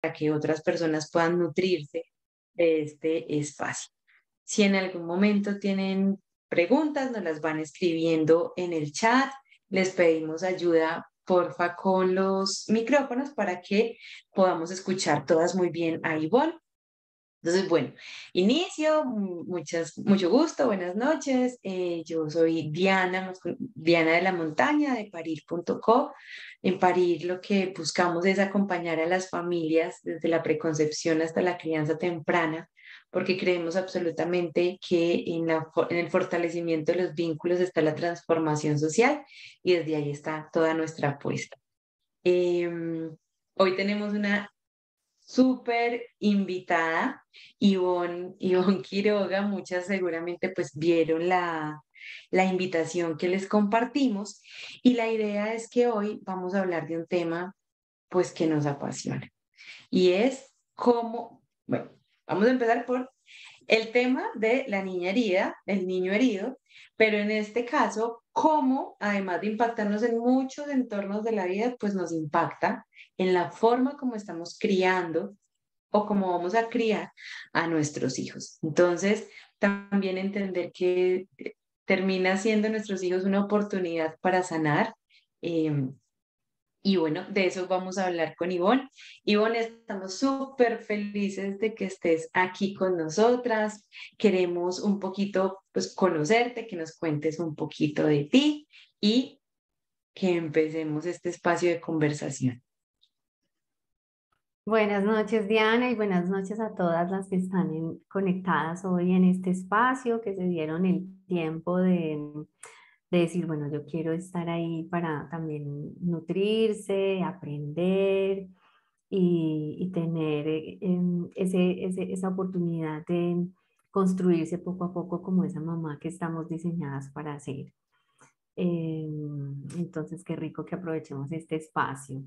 que otras personas puedan nutrirse de este espacio. Si en algún momento tienen preguntas, nos las van escribiendo en el chat. Les pedimos ayuda, porfa, con los micrófonos para que podamos escuchar todas muy bien a Ivonne. Entonces, bueno, inicio, mucho gusto, buenas noches. Yo soy Diana, Diana de la Montaña de parir.co. En Parir lo que buscamos es acompañar a las familias desde la preconcepción hasta la crianza temprana, porque creemos absolutamente que en el fortalecimiento de los vínculos está la transformación social y desde ahí está toda nuestra apuesta. Hoy tenemos una súper invitada, Ivonne Quiroga. Muchas seguramente pues vieron la invitación que les compartimos y la idea es que hoy vamos a hablar de un tema pues que nos apasiona y es cómo, bueno, vamos a empezar por el tema de la niña herida, el niño herido, pero en este caso, cómo, además de impactarnos en muchos entornos de la vida, pues nos impacta en la forma como estamos criando o cómo vamos a criar a nuestros hijos. Entonces, también entender que termina siendo nuestros hijos una oportunidad para sanar. Y bueno, de eso vamos a hablar con Ivonne. Ivonne, estamos súper felices de que estés aquí con nosotras. Queremos un poquito, pues, conocerte, que nos cuentes un poquito de ti y que empecemos este espacio de conversación. Buenas noches, Diana, y buenas noches a todas las que están conectadas hoy en este espacio, que se dieron el tiempo de decir, bueno, yo quiero estar ahí para también nutrirse, aprender y tener esa oportunidad de construirse poco a poco como esa mamá que estamos diseñadas para hacer. Entonces, qué rico que aprovechemos este espacio.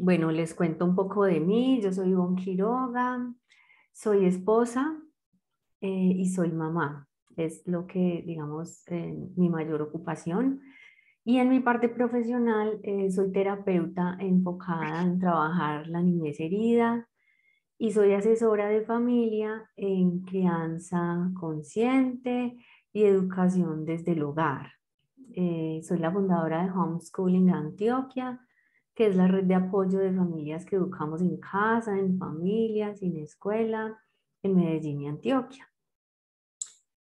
Bueno, les cuento un poco de mí. Yo soy Ivonne Quiroga, soy esposa y soy mamá. Es lo que, digamos, mi mayor ocupación. Y en mi parte profesional, soy terapeuta enfocada en trabajar la niñez herida y soy asesora de familia en crianza consciente y educación desde el hogar. Soy la fundadora de Homeschooling Antioquia, que es la red de apoyo de familias que educamos en casa, en familias, en escuela, en Medellín y Antioquia.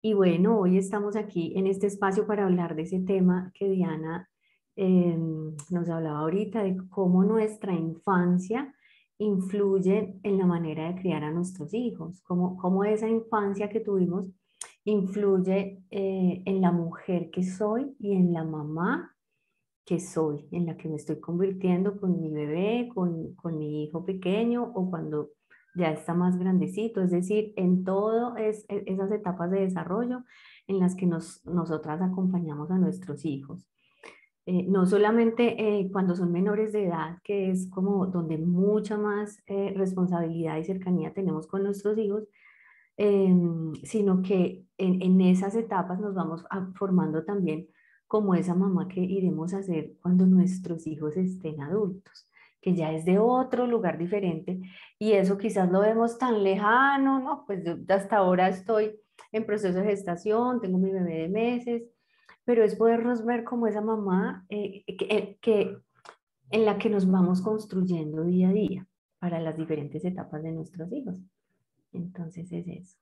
Y bueno, hoy estamos aquí en este espacio para hablar de ese tema que Diana nos hablaba ahorita, de cómo nuestra infancia influye en la manera de criar a nuestros hijos, cómo esa infancia que tuvimos influye en la mujer que soy y en la mamá que soy, en la que me estoy convirtiendo con mi bebé, con mi hijo pequeño o cuando ya está más grandecito, es decir, en todo esas etapas de desarrollo en las que nosotras acompañamos a nuestros hijos. No solamente cuando son menores de edad, que es como donde mucha más responsabilidad y cercanía tenemos con nuestros hijos, sino que en esas etapas nos vamos formando también como esa mamá que iremos a ser cuando nuestros hijos estén adultos, que ya es de otro lugar diferente y eso quizás lo vemos tan lejano, ¿no? Pues yo hasta ahora estoy en proceso de gestación, tengo mi bebé de meses, pero es podernos ver como esa mamá en la que nos vamos construyendo día a día para las diferentes etapas de nuestros hijos. Entonces es eso.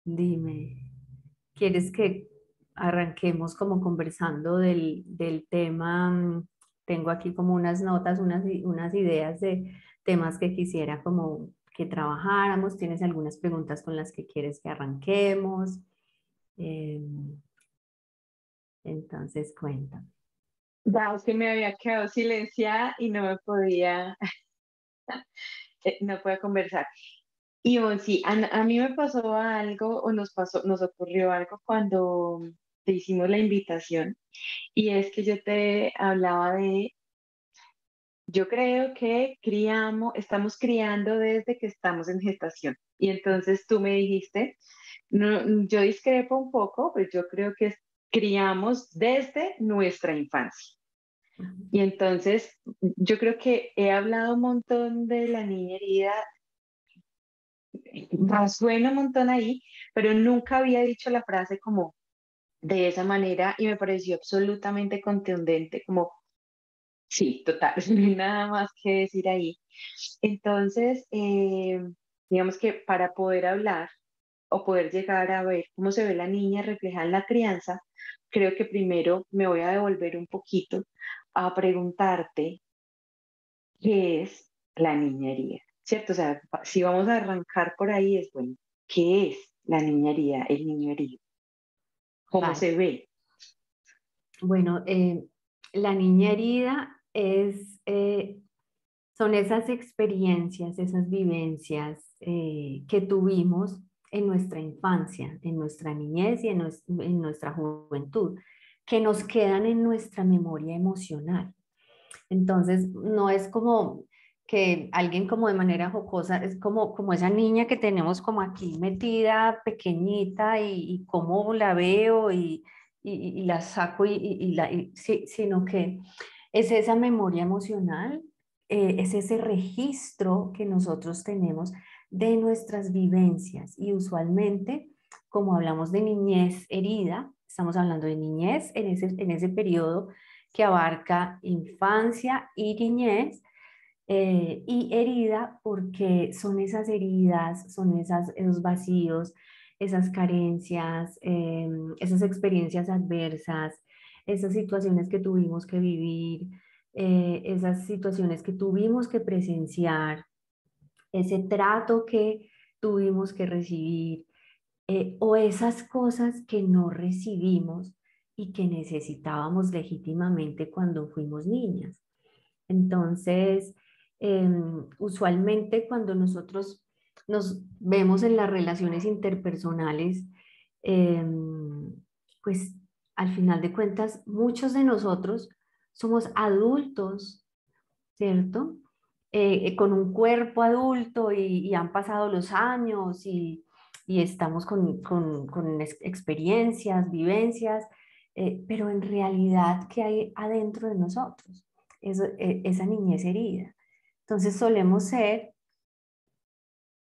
Dime, ¿quieres que arranquemos como conversando del tema? Tengo aquí como unas notas, unas ideas de temas que quisiera como que trabajáramos. ¿Tienes algunas preguntas con las que quieres que arranquemos? Entonces, cuéntame. Ya, es que me había quedado silenciada y no me podía, no podía conversar. Y bueno, sí, a mí me pasó algo, o nos ocurrió algo cuando te hicimos la invitación, y es que yo te hablaba de, yo creo que estamos criando desde que estamos en gestación. Y entonces tú me dijiste, no, yo discrepo un poco, pues yo creo que criamos desde nuestra infancia. Ujú. Y entonces yo creo que he hablado un montón de la niña herida, suena un montón ahí, pero nunca había dicho la frase como de esa manera y me pareció absolutamente contundente, como sí, total, no hay nada más que decir ahí. Entonces, digamos que para poder hablar o poder llegar a ver cómo se ve la niña reflejada en la crianza, creo que primero me voy a devolver un poquito a preguntarte qué es la niñería, ¿cierto? O sea, si vamos a arrancar por ahí es, bueno, ¿qué es la niñería, el niño herido? ¿Cómo Vale. se ve? Bueno, la niña herida son esas experiencias, esas vivencias que tuvimos en nuestra infancia, en nuestra niñez y en nuestra juventud, que nos quedan en nuestra memoria emocional. Entonces, no es como que alguien como de manera jocosa, es como esa niña que tenemos como aquí metida, pequeñita, y cómo la veo y la saco sí, sino que es esa memoria emocional, es ese registro que nosotros tenemos de nuestras vivencias y usualmente, como hablamos de niñez herida, estamos hablando de niñez en ese periodo que abarca infancia y niñez, y herida porque son esas heridas, son esos vacíos, esas carencias, esas experiencias adversas, esas situaciones que tuvimos que vivir, esas situaciones que tuvimos que presenciar, ese trato que tuvimos que recibir, o esas cosas que no recibimos y que necesitábamos legítimamente cuando fuimos niñas. Entonces, usualmente cuando nosotros nos vemos en las relaciones interpersonales, pues al final de cuentas, muchos de nosotros somos adultos, ¿cierto? Con un cuerpo adulto y han pasado los años y estamos con experiencias, vivencias, pero en realidad, ¿qué hay adentro de nosotros? Esa niñez herida. Entonces solemos ser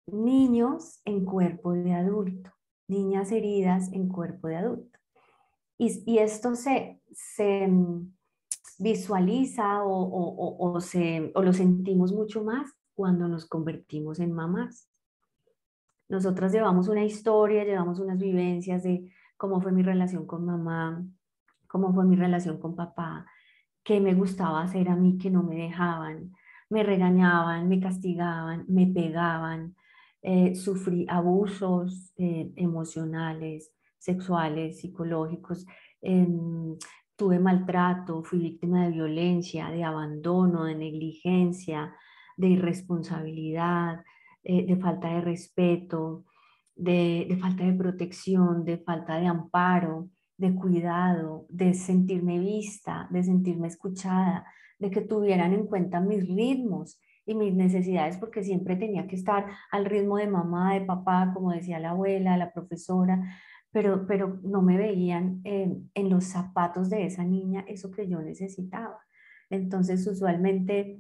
niños en cuerpo de adulto, niñas heridas en cuerpo de adulto. Y esto se visualiza o lo sentimos mucho más cuando nos convertimos en mamás. Nosotras llevamos una historia, llevamos unas vivencias de cómo fue mi relación con mamá, cómo fue mi relación con papá, qué me gustaba hacer a mí que no me dejaban, me regañaban, me castigaban, me pegaban, sufrí abusos emocionales, sexuales, psicológicos, em, tuve maltrato, fui víctima de violencia, de abandono, de negligencia, de irresponsabilidad, de falta de respeto, de falta de protección, de falta de amparo, de cuidado, de sentirme vista, de sentirme escuchada, de que tuvieran en cuenta mis ritmos y mis necesidades, porque siempre tenía que estar al ritmo de mamá, de papá, como decía la abuela, la profesora, pero no me veían en los zapatos de esa niña eso que yo necesitaba. Entonces, usualmente,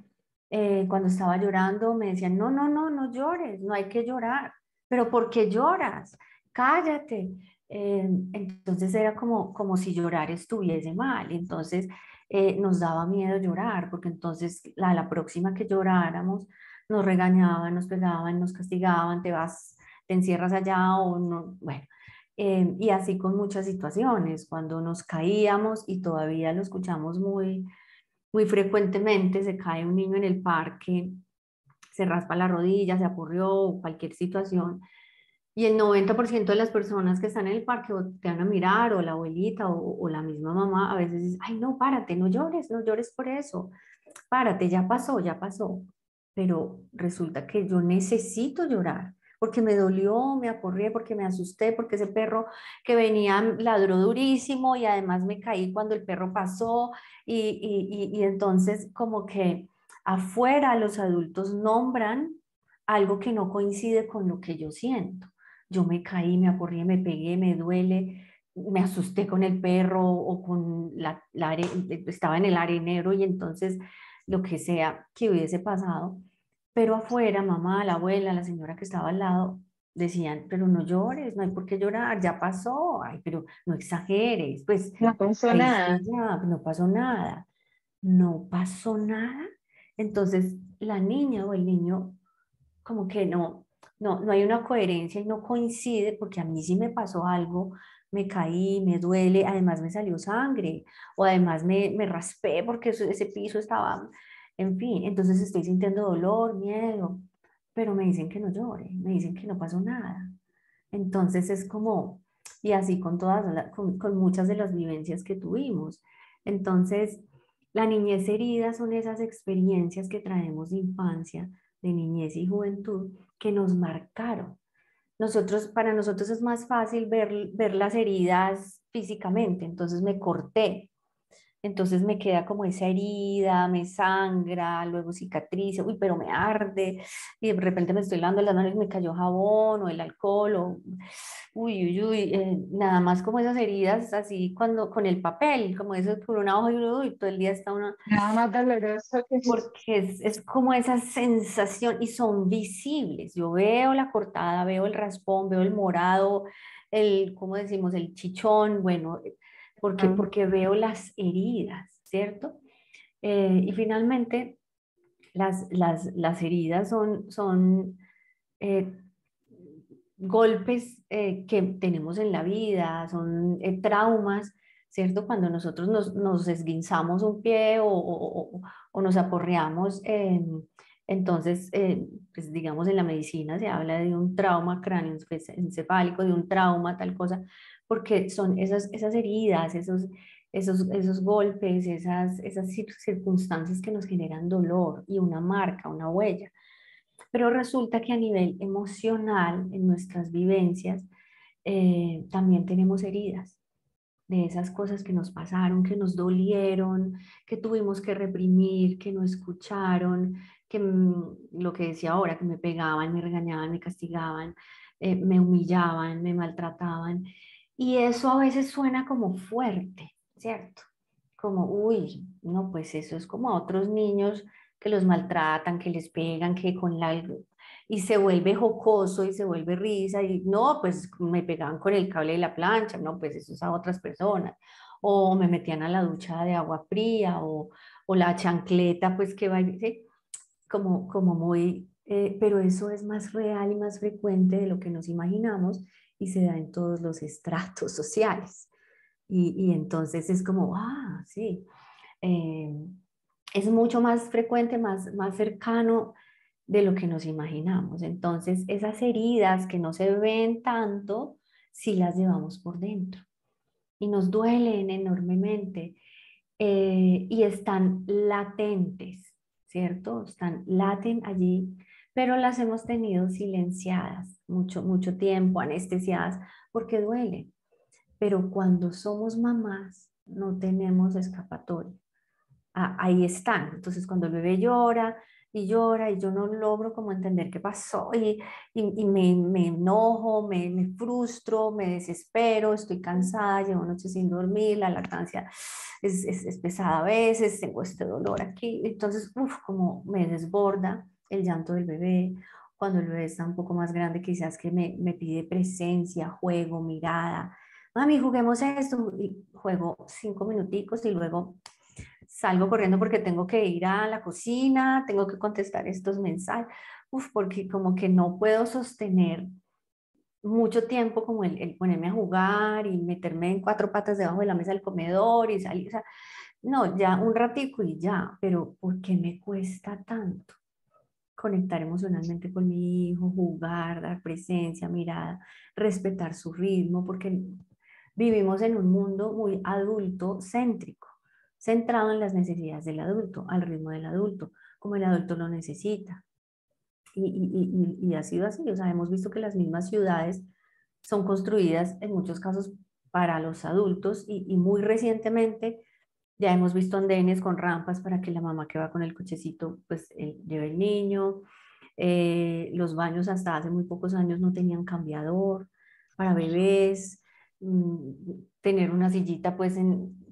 cuando estaba llorando, me decían, no, no, no, no llores, no hay que llorar. ¿Pero por qué lloras? Cállate. Entonces era como si llorar estuviese mal. Entonces nos daba miedo llorar, porque entonces la próxima que lloráramos nos regañaban, nos pegaban, nos castigaban, te vas, te encierras allá o no. Bueno, y así con muchas situaciones, cuando nos caíamos y todavía lo escuchamos muy frecuentemente, se cae un niño en el parque, se raspa la rodilla, se apurrió, o cualquier situación. Y el 90% de las personas que están en el parque o te van a mirar, o la abuelita o la misma mamá, a veces dice, ay, no, párate, no llores, no llores por eso, párate, ya pasó, ya pasó. Pero resulta que yo necesito llorar, porque me dolió, me acorré, porque me asusté, porque ese perro que venía ladró durísimo y además me caí cuando el perro pasó y entonces como que afuera los adultos nombran algo que no coincide con lo que yo siento. Yo me caí, me acorrí, me pegué, me duele, me asusté con el perro o con estaba en el arenero y entonces lo que sea que hubiese pasado, pero afuera, mamá, la abuela, la señora que estaba al lado, decían, pero no llores, no hay por qué llorar, ya pasó, ay, pero no exageres, pues No pasó ahí sí nada. ya, no pasó nada, no pasó nada. Entonces la niña o el niño como que no hay una coherencia y no coincide porque a mí sí me pasó algo, me caí, me duele, además me salió sangre o además me raspé porque ese piso estaba, en fin, entonces estoy sintiendo dolor, miedo, pero me dicen que no llore, me dicen que no pasó nada. Entonces es como, y así con con muchas de las vivencias que tuvimos. Entonces, la niñez herida son esas experiencias que traemos de infancia, de niñez y juventud, que nos marcaron. Para nosotros es más fácil ver las heridas físicamente, entonces me corté, entonces me queda como esa herida, me sangra, luego cicatriza, uy, pero me arde, y de repente me estoy lavando las manos y me cayó jabón o el alcohol, o uy, uy, uy, nada más como esas heridas así cuando con el papel, como eso por una hoja y uy, todo el día está uno, Nada más doloroso que eso. porque es como esa sensación y son visibles. Yo veo la cortada, veo el raspón, veo el morado, ¿cómo decimos? El chichón, bueno, porque veo las heridas, ¿cierto? Y finalmente, las heridas son eh, golpes que tenemos en la vida, son traumas, ¿cierto? Cuando nosotros nos esguinzamos un pie o nos aporreamos, entonces, pues digamos en la medicina se habla de un trauma cráneoencefálico, de un trauma, tal cosa, porque son esas heridas, esos golpes, esas circunstancias que nos generan dolor y una marca, una huella. Pero resulta que a nivel emocional, en nuestras vivencias, también tenemos heridas de esas cosas que nos pasaron, que nos dolieron, que tuvimos que reprimir, que no escucharon, que lo que decía ahora, que me pegaban, me regañaban, me castigaban, me humillaban, me maltrataban. Y eso a veces suena como fuerte, ¿cierto? Como, uy, no, pues eso es como a otros niños que los maltratan, que les pegan, que con la... Y se vuelve jocoso y se vuelve risa y no, pues me pegaban con el cable de la plancha, no, pues eso es a otras personas. O me metían a la ducha de agua fría o la chancleta, pues que va, ¿sí? Como muy, pero eso es más real y más frecuente de lo que nos imaginamos y se da en todos los estratos sociales. Y entonces es como, ah, sí, eh, es mucho más frecuente, más cercano de lo que nos imaginamos. Entonces, esas heridas que no se ven tanto, sí las llevamos por dentro y nos duelen enormemente y están latentes, ¿cierto? Están laten allí, pero las hemos tenido silenciadas mucho tiempo, anestesiadas, porque duelen. Pero cuando somos mamás, no tenemos escapatoria. Ahí están. Entonces, cuando el bebé llora y llora y yo no logro como entender qué pasó y me enojo, me frustro, me desespero, estoy cansada, llevo noches sin dormir, la lactancia es pesada a veces, tengo este dolor aquí. Entonces, uf, como me desborda el llanto del bebé. Cuando el bebé está un poco más grande, quizás que me pide presencia, juego, mirada. Mami, juguemos esto. Y juego 5 minuticos y luego salgo corriendo porque tengo que ir a la cocina, tengo que contestar estos mensajes, uf, porque como que no puedo sostener mucho tiempo como el ponerme a jugar y meterme en cuatro patas debajo de la mesa del comedor y salir, o sea, no, ya un ratico y ya, pero ¿por qué me cuesta tanto conectar emocionalmente con mi hijo, jugar, dar presencia, mirada, respetar su ritmo? Porque vivimos en un mundo muy adulto céntrico, centrado en las necesidades del adulto, al ritmo del adulto, como el adulto lo necesita. Y ha sido así, o sea, hemos visto que las mismas ciudades son construidas en muchos casos para los adultos y muy recientemente ya hemos visto andenes con rampas para que la mamá que va con el cochecito pues lleve el niño. Los baños hasta hace muy pocos años no tenían cambiador para bebés. tener una sillita pues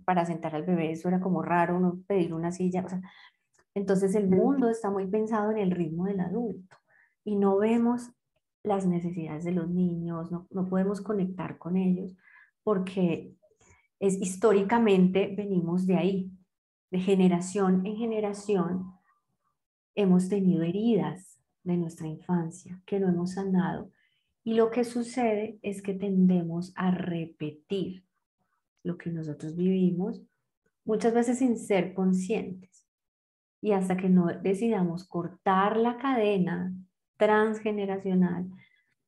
para sentar al bebé, eso era como raro, uno pedir una silla, o sea, entonces el mundo está muy pensado en el ritmo del adulto y no vemos las necesidades de los niños, no podemos conectar con ellos porque históricamente venimos de ahí, de generación en generación hemos tenido heridas de nuestra infancia que no hemos sanado y lo que sucede es que tendemos a repetir lo que nosotros vivimos muchas veces sin ser conscientes. Y hasta que no decidamos cortar la cadena transgeneracional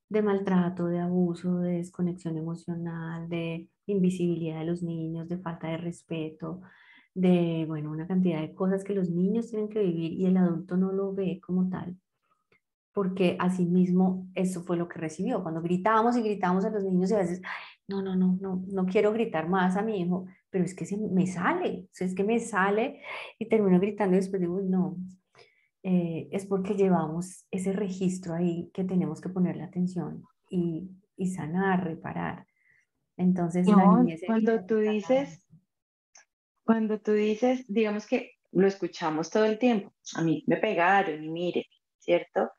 de maltrato, de abuso, de desconexión emocional, de invisibilidad de los niños, de falta de respeto, de, bueno, una cantidad de cosas que los niños tienen que vivir y el adulto no lo ve como tal, porque asimismo eso fue lo que recibió. Cuando gritábamos y gritábamos a los niños y a veces, "Ay, no quiero gritar más a mi hijo, pero es que me sale, o sea, es que me sale y termino gritando y después digo, "Uy, no, es porque llevamos ese registro ahí que tenemos que ponerle atención y sanar, reparar. Entonces la No, niñez herida no está nada. cuando tú dices, digamos que lo escuchamos todo el tiempo, a mí me pegaron y mire, ¿cierto?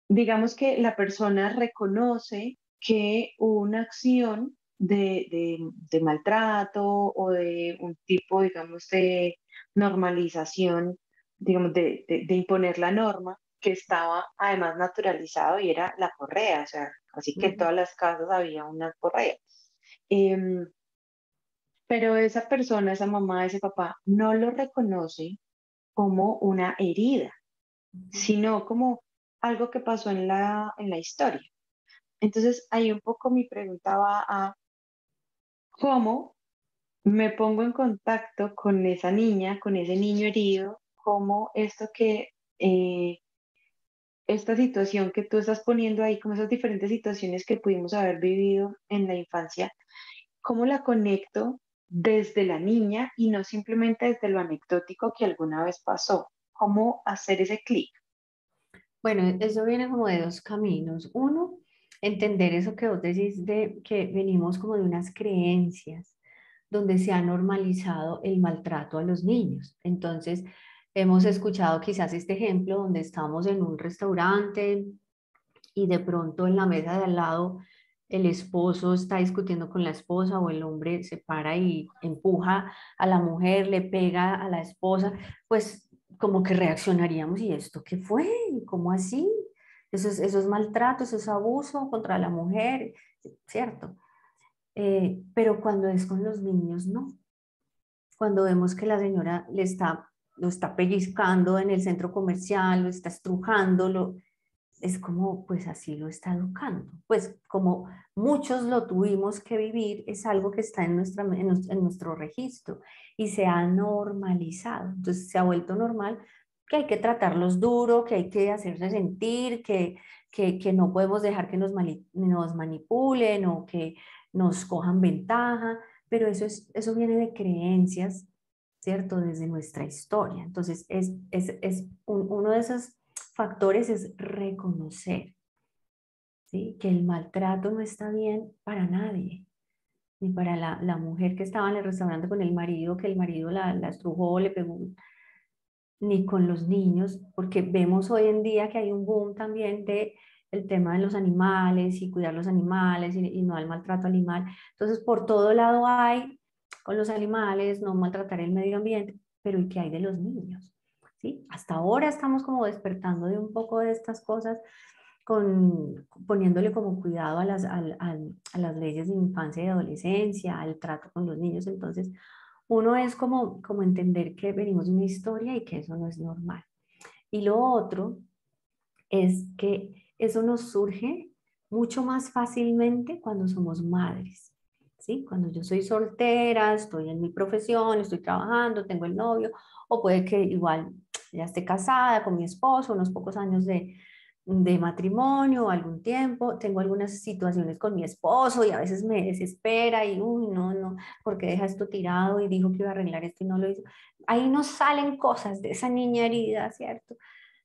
Digamos que la persona reconoce que hubo una acción de maltrato o de un tipo, digamos, de normalización, digamos, de imponer la norma que estaba además naturalizado y era la correa, o sea, así que en Ujú. todas las casas había una correa. Em, pero esa persona, esa mamá, ese papá, no lo reconoce como una herida, sino como algo que pasó en la historia. Entonces, ahí un poco mi pregunta va a cómo me pongo en contacto con esa niña, con ese niño herido, cómo esto que, esta situación que tú estás poniendo ahí, como esas diferentes situaciones que pudimos haber vivido en la infancia, cómo la conecto desde la niña y no simplemente desde lo anecdótico que alguna vez pasó. ¿Cómo hacer ese clic? Bueno, eso viene como de dos caminos. Uno, entender eso que vos decís de que venimos como de unas creencias donde se ha normalizado el maltrato a los niños. Entonces, hemos escuchado quizás este ejemplo donde estamos en un restaurante y de pronto en la mesa de al lado el esposo está discutiendo con la esposa o el hombre se para y empuja a la mujer, le pega a la esposa, pues como que reaccionaríamos, ¿y esto qué fue? ¿Cómo así? Eso es maltrato, eso es abuso contra la mujer, ¿cierto? Pero cuando es con los niños, no. Cuando vemos que la señora lo está pellizcando en el centro comercial, lo está estrujando, es como, pues así lo está educando. Pues como muchos lo tuvimos que vivir, es algo que está en nuestro registro y se ha normalizado. Entonces se ha vuelto normal que hay que tratarlos duro, que hay que hacerse sentir, que no podemos dejar que nos manipulen o que nos cojan ventaja, pero eso viene de creencias, ¿cierto? Desde nuestra historia. Entonces es uno de esos factores es reconocer, ¿sí? Que el maltrato no está bien para nadie, ni para la mujer que estaba en el restaurante con el marido, que el marido la estrujó, le pegó, ni con los niños, porque vemos hoy en día que hay un boom también de el tema de los animales y cuidar los animales y no al maltrato animal. Entonces, por todo lado hay con los animales, no maltratar el medio ambiente, pero ¿y qué hay de los niños? ¿Sí? Hasta ahora estamos como despertando de un poco de estas cosas, poniéndole como cuidado a las leyes de infancia y adolescencia, al trato con los niños. Entonces, uno es como entender que venimos de una historia y que eso no es normal. Y lo otro es que eso nos surge mucho más fácilmente cuando somos madres. ¿Sí? Cuando yo soy soltera, estoy en mi profesión, estoy trabajando, tengo el novio, o puede que igual ya esté casada con mi esposo, unos pocos años de matrimonio, algún tiempo, tengo algunas situaciones con mi esposo y a veces me desespera y, uy, no, porque deja esto tirado y dijo que iba a arreglar esto y no lo hizo. Ahí nos salen cosas de esa niña herida, ¿cierto?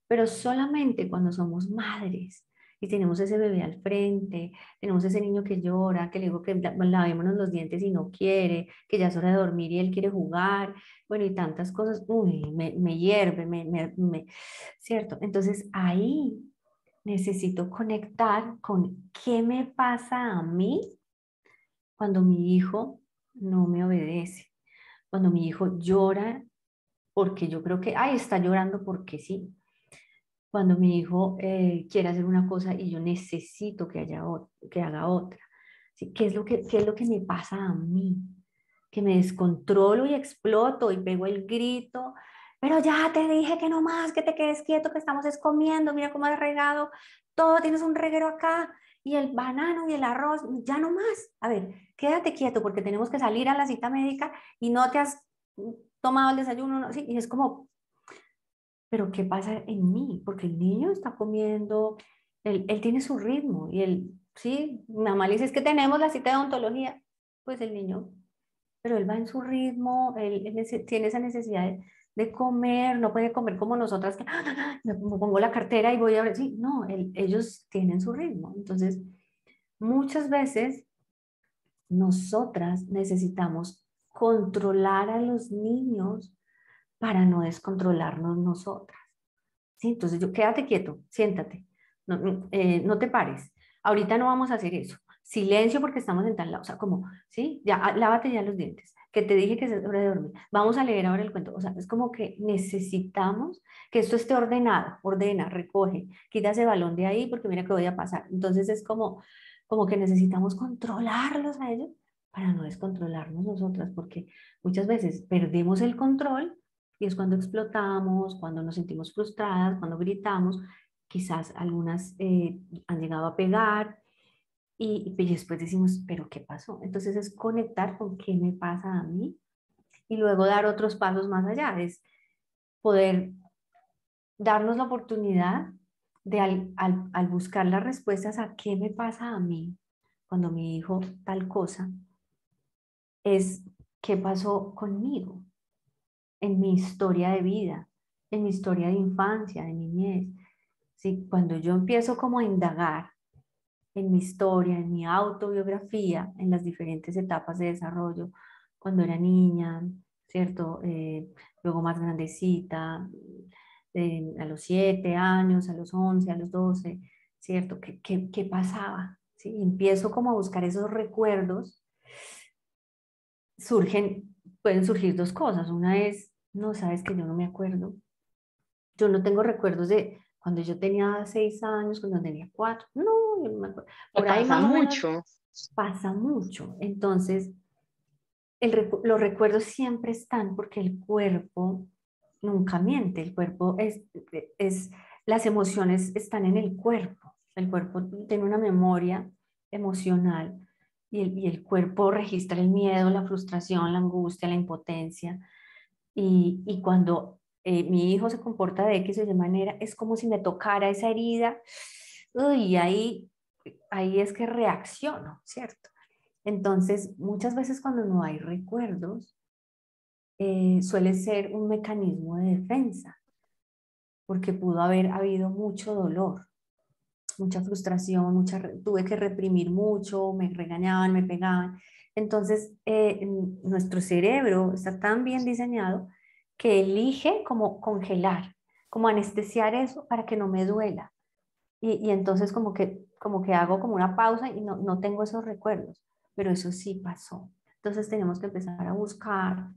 Pero solamente cuando somos madres y tenemos ese bebé al frente, tenemos ese niño que llora, que le digo que lavémonos los dientes y no quiere, que ya es hora de dormir y él quiere jugar, bueno, y tantas cosas, uy, me hierve, ¿cierto? Entonces ahí necesito conectar con qué me pasa a mí cuando mi hijo no me obedece, cuando mi hijo llora porque yo creo que, ay, está llorando porque sí. Cuando mi hijo quiere hacer una cosa y yo necesito que haga otra. ¿Sí? ¿Qué es lo que me pasa a mí? Que me descontrolo y exploto y pego el grito, pero ya te dije que no más, que te quedes quieto, que estamos comiendo, mira cómo has regado, todo tienes un reguero acá, y el banano y el arroz, ya no más. A ver, quédate quieto porque tenemos que salir a la cita médica y no te has tomado el desayuno, ¿no? Sí, y es como, pero ¿qué pasa en mí? Porque el niño está comiendo, él tiene su ritmo y él, sí, mi mamá le dice, es que tenemos la cita de odontología, pues el niño, pero él va en su ritmo, él tiene esa necesidad de comer, no puede comer como nosotras, que me pongo la cartera y voy a ver, sí, no, ellos tienen su ritmo. Entonces, muchas veces nosotras necesitamos controlar a los niños para no descontrolarnos nosotras. ¿Sí? Entonces yo, quédate quieto, siéntate, no te pares. Ahorita no vamos a hacer eso. Silencio porque estamos en tal lado. O sea, como, ¿sí? Ya, lávate ya los dientes. Que te dije que es hora de dormir. Vamos a leer ahora el cuento. O sea, es como que necesitamos que esto esté ordenado. Ordena, recoge, quita ese balón de ahí porque mira que voy a pasar. Entonces es como que necesitamos controlarlos a ellos para no descontrolarnos nosotras, porque muchas veces perdemos el control y es cuando explotamos, cuando nos sentimos frustradas, cuando gritamos, quizás algunas han llegado a pegar y después decimos, pero ¿qué pasó? Entonces es conectar con qué me pasa a mí y luego dar otros pasos más allá, es poder darnos la oportunidad de al buscar las respuestas a qué me pasa a mí cuando mi hijo tal cosa, es qué pasó conmigo en mi historia de vida, en mi historia de infancia, de niñez. ¿Sí? Cuando yo empiezo como a indagar en mi historia, en mi autobiografía, en las diferentes etapas de desarrollo, cuando era niña, ¿cierto? Luego más grandecita, a los 7 años, a los 11, a los 12, ¿cierto? ¿Qué pasaba? ¿Sí? Empiezo como a buscar esos recuerdos. Pueden surgir dos cosas. Una es, no, sabes que yo no me acuerdo. Yo no tengo recuerdos de cuando yo tenía 6 años, cuando tenía 4. No, yo no me acuerdo. Me Por ahí pasa más o menos mucho. pasa mucho. Entonces, los recuerdos siempre están porque el cuerpo nunca miente. El cuerpo las emociones están en el cuerpo. El cuerpo tiene una memoria emocional y el cuerpo registra el miedo, la frustración, la angustia, la impotencia. Y cuando mi hijo se comporta de X o Y manera, es como si me tocara esa herida, y ahí es que reacciono, ¿cierto? Entonces, muchas veces cuando no hay recuerdos, suele ser un mecanismo de defensa, porque pudo haber habido mucho dolor, mucha frustración, tuve que reprimir mucho, me regañaban, me pegaban. Entonces, nuestro cerebro está tan bien diseñado que elige como congelar, como anestesiar eso para que no me duela. Y entonces como que hago como una pausa y no tengo esos recuerdos, pero eso sí pasó. Entonces tenemos que empezar a buscar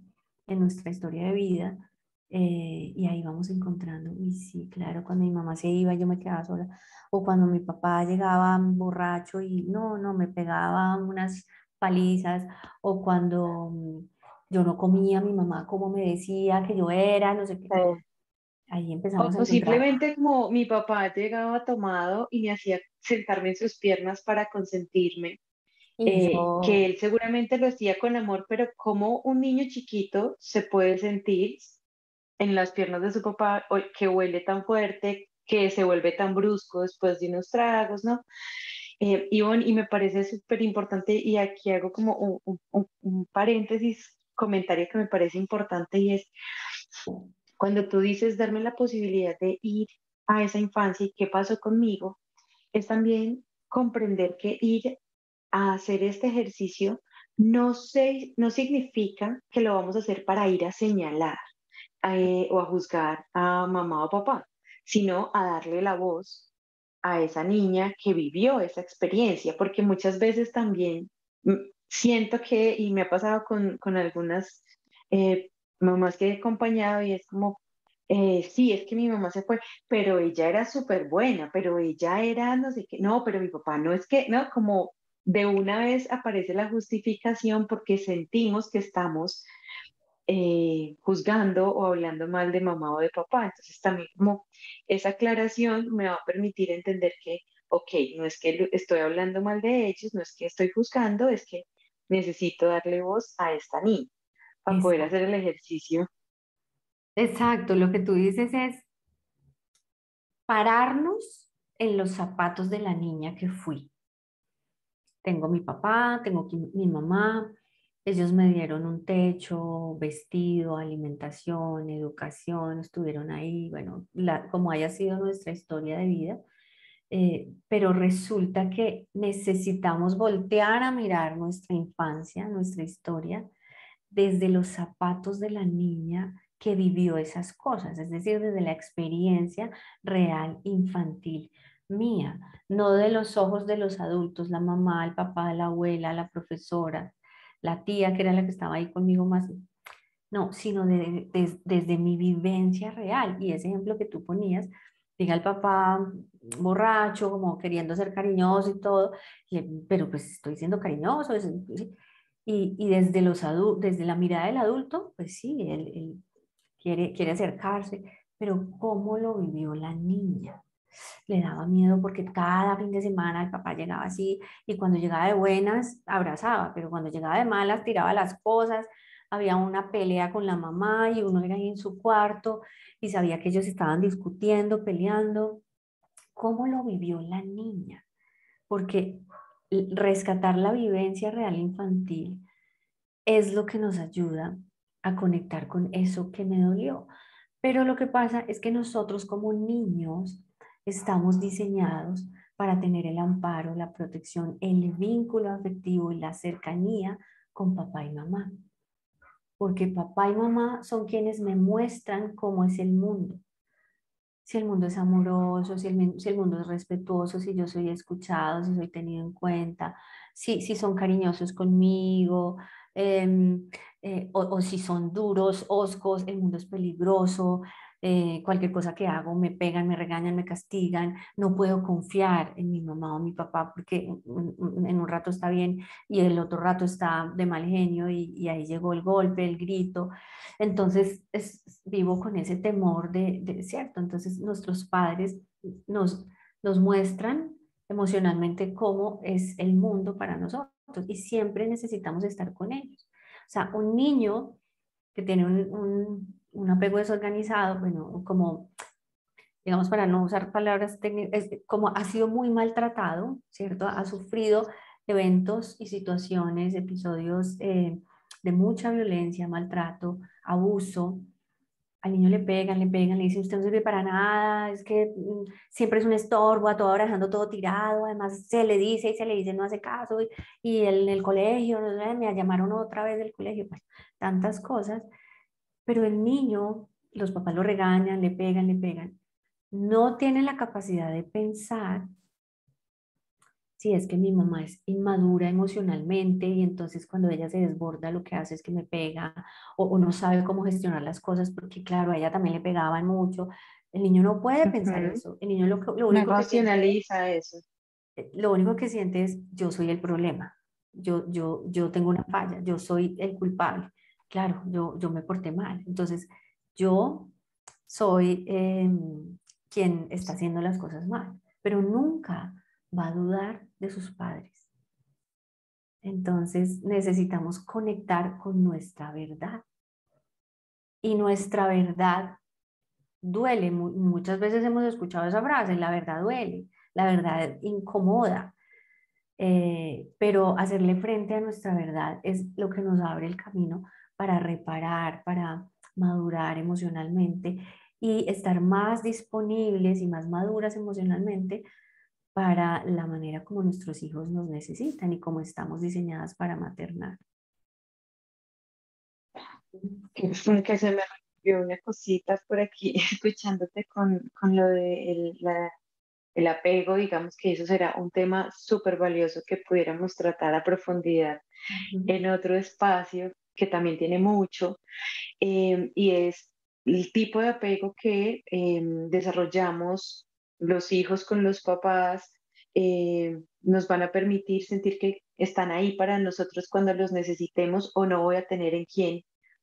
en nuestra historia de vida y ahí vamos encontrando, y sí, claro, cuando mi mamá se iba yo me quedaba sola, o cuando mi papá llegaba borracho y no, me pegaba unas palizas, o cuando yo no comía, mi mamá como me decía que yo era, no sé qué. Ahí empezamos a O encontrar. simplemente como mi papá llegaba tomado y me hacía sentarme en sus piernas para consentirme, Y que yo, él seguramente lo hacía con amor, pero como un niño chiquito se puede sentir en las piernas de su papá que huele tan fuerte, que se vuelve tan brusco después de unos tragos, ¿no? Ivonne, y me parece súper importante, y aquí hago como un paréntesis, comentario que me parece importante, y es cuando tú dices darme la posibilidad de ir a esa infancia y qué pasó conmigo, es también comprender que ir a hacer este ejercicio no significa que lo vamos a hacer para ir a señalar o a juzgar a mamá o papá, sino a darle la voz a esa niña que vivió esa experiencia, porque muchas veces también mm, siento que, y me ha pasado con algunas eh, mamás que he acompañado, y es como, sí, es que mi mamá se fue, pero ella era súper buena, pero ella era no sé qué, no, pero mi papá no es que, no, como de una vez aparece la justificación porque sentimos que estamos juzgando o hablando mal de mamá o de papá. Entonces también como esa aclaración me va a permitir entender que, ok, no es que estoy hablando mal de ellos, no es que estoy juzgando, es que necesito darle voz a esta niña para poder Exacto. hacer el ejercicio. Exacto, lo que tú dices es pararnos en los zapatos de la niña que fui. Tengo mi papá, tengo mi mamá, ellos me dieron un techo, vestido, alimentación, educación, estuvieron ahí, bueno, como haya sido nuestra historia de vida, pero resulta que necesitamos voltear a mirar nuestra infancia, nuestra historia, desde los zapatos de la niña que vivió esas cosas, es decir, desde la experiencia real infantil mía, no de los ojos de los adultos, la mamá, el papá, la abuela, la profesora, la tía que era la que estaba ahí conmigo más, no, sino desde mi vivencia real. Y ese ejemplo que tú ponías, diga el papá borracho, como queriendo ser cariñoso y todo, pero pues estoy siendo cariñoso. Y desde desde la mirada del adulto, pues sí, él quiere acercarse, pero ¿cómo lo vivió la niña? Le daba miedo porque cada fin de semana el papá llegaba así y cuando llegaba de buenas abrazaba, pero cuando llegaba de malas tiraba las cosas, había una pelea con la mamá y uno era ahí en su cuarto y sabía que ellos estaban discutiendo, peleando. ¿Cómo lo vivió la niña? Porque rescatar la vivencia real infantil es lo que nos ayuda a conectar con eso que me dolió. Pero lo que pasa es que nosotros como niños estamos diseñados para tener el amparo, la protección, el vínculo afectivo y la cercanía con papá y mamá. Porque papá y mamá son quienes me muestran cómo es el mundo. Si el mundo es amoroso, si el mundo es respetuoso, si yo soy escuchado, si soy tenido en cuenta, si son cariñosos conmigo, em, o si son duros, hoscos, el mundo es peligroso, cualquier cosa que hago me pegan, me regañan, me castigan, no puedo confiar en mi mamá o mi papá porque en un rato está bien y el otro rato está de mal genio y ahí llegó el golpe, el grito. Entonces, vivo con ese temor ¿cierto? Entonces, nuestros padres nos, nos muestran emocionalmente cómo es el mundo para nosotros y siempre necesitamos estar con ellos. O sea, un niño que tiene un apego desorganizado, bueno, como, digamos, para no usar palabras técnicas, como ha sido muy maltratado, ¿cierto? Ha sufrido eventos y situaciones, episodios de mucha violencia, maltrato, abuso. Al niño le dicen, usted no sirve para nada, es que siempre es un estorbo, a toda hora dejando todo tirado, además se le dice y se le dice, no hace caso, y en el colegio, no sé, me llamaron otra vez del colegio, pues, tantas cosas, pero el niño, los papás lo regañan, le pegan, no tiene la capacidad de pensar si es que mi mamá es inmadura emocionalmente y entonces cuando ella se desborda lo que hace es que me pega o no sabe cómo gestionar las cosas porque claro, a ella también le pegaban mucho. El niño no puede pensar Ujú. eso. El niño lo No único que siente, racionaliza eso. lo único que siente es yo soy el problema. Yo tengo una falla, yo soy el culpable. Claro, yo me porté mal. Entonces, yo soy quien está haciendo las cosas mal, pero nunca va a dudar de sus padres. Entonces necesitamos conectar con nuestra verdad. Y nuestra verdad duele. Muchas veces hemos escuchado esa frase, la verdad duele, la verdad incomoda. Pero hacerle frente a nuestra verdad es lo que nos abre el camino para reparar, para madurar emocionalmente y estar más disponibles y más maduras emocionalmente para la manera como nuestros hijos nos necesitan y cómo estamos diseñadas para maternar. Que se me rompió una cosita por aquí, escuchándote con lo de el apego, digamos que eso será un tema súper valioso que pudiéramos tratar a profundidad en otro espacio que también tiene mucho, y es el tipo de apego que desarrollamos los hijos con los papás. Nos van a permitir sentir que están ahí para nosotros cuando los necesitemos o no voy a tener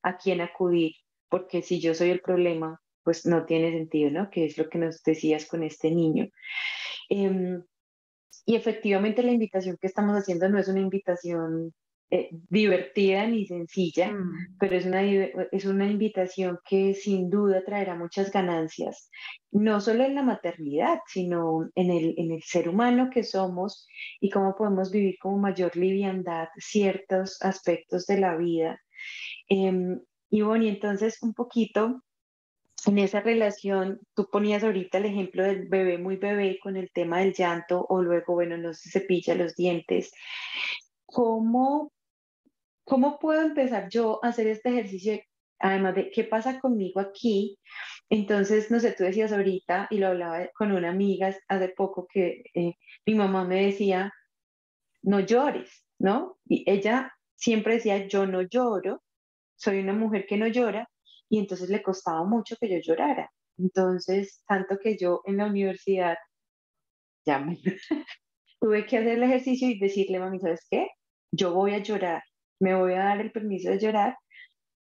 a quién acudir, porque si yo soy el problema, pues no tiene sentido, ¿no? Que es lo que nos decías con este niño. Em, y efectivamente la invitación que estamos haciendo no es una invitación divertida ni sencilla, Mm. pero es una invitación que sin duda traerá muchas ganancias, no solo en la maternidad, sino en el ser humano que somos y cómo podemos vivir con mayor liviandad ciertos aspectos de la vida. Y bueno, y entonces un poquito en esa relación, tú ponías ahorita el ejemplo del bebé muy bebé con el tema del llanto o luego, bueno, no se cepilla los dientes. ¿Cómo, cómo puedo empezar yo a hacer este ejercicio? Además de qué pasa conmigo aquí. Entonces, no sé, tú decías ahorita, y lo hablaba con una amiga hace poco, que mi mamá me decía, no llores, ¿no? Y ella siempre decía, yo no lloro, soy una mujer que no llora, y entonces le costaba mucho que yo llorara. Entonces, tanto que yo en la universidad ya tuve que hacer el ejercicio y decirle, mami, ¿sabes qué? Yo voy a llorar, me voy a dar el permiso de llorar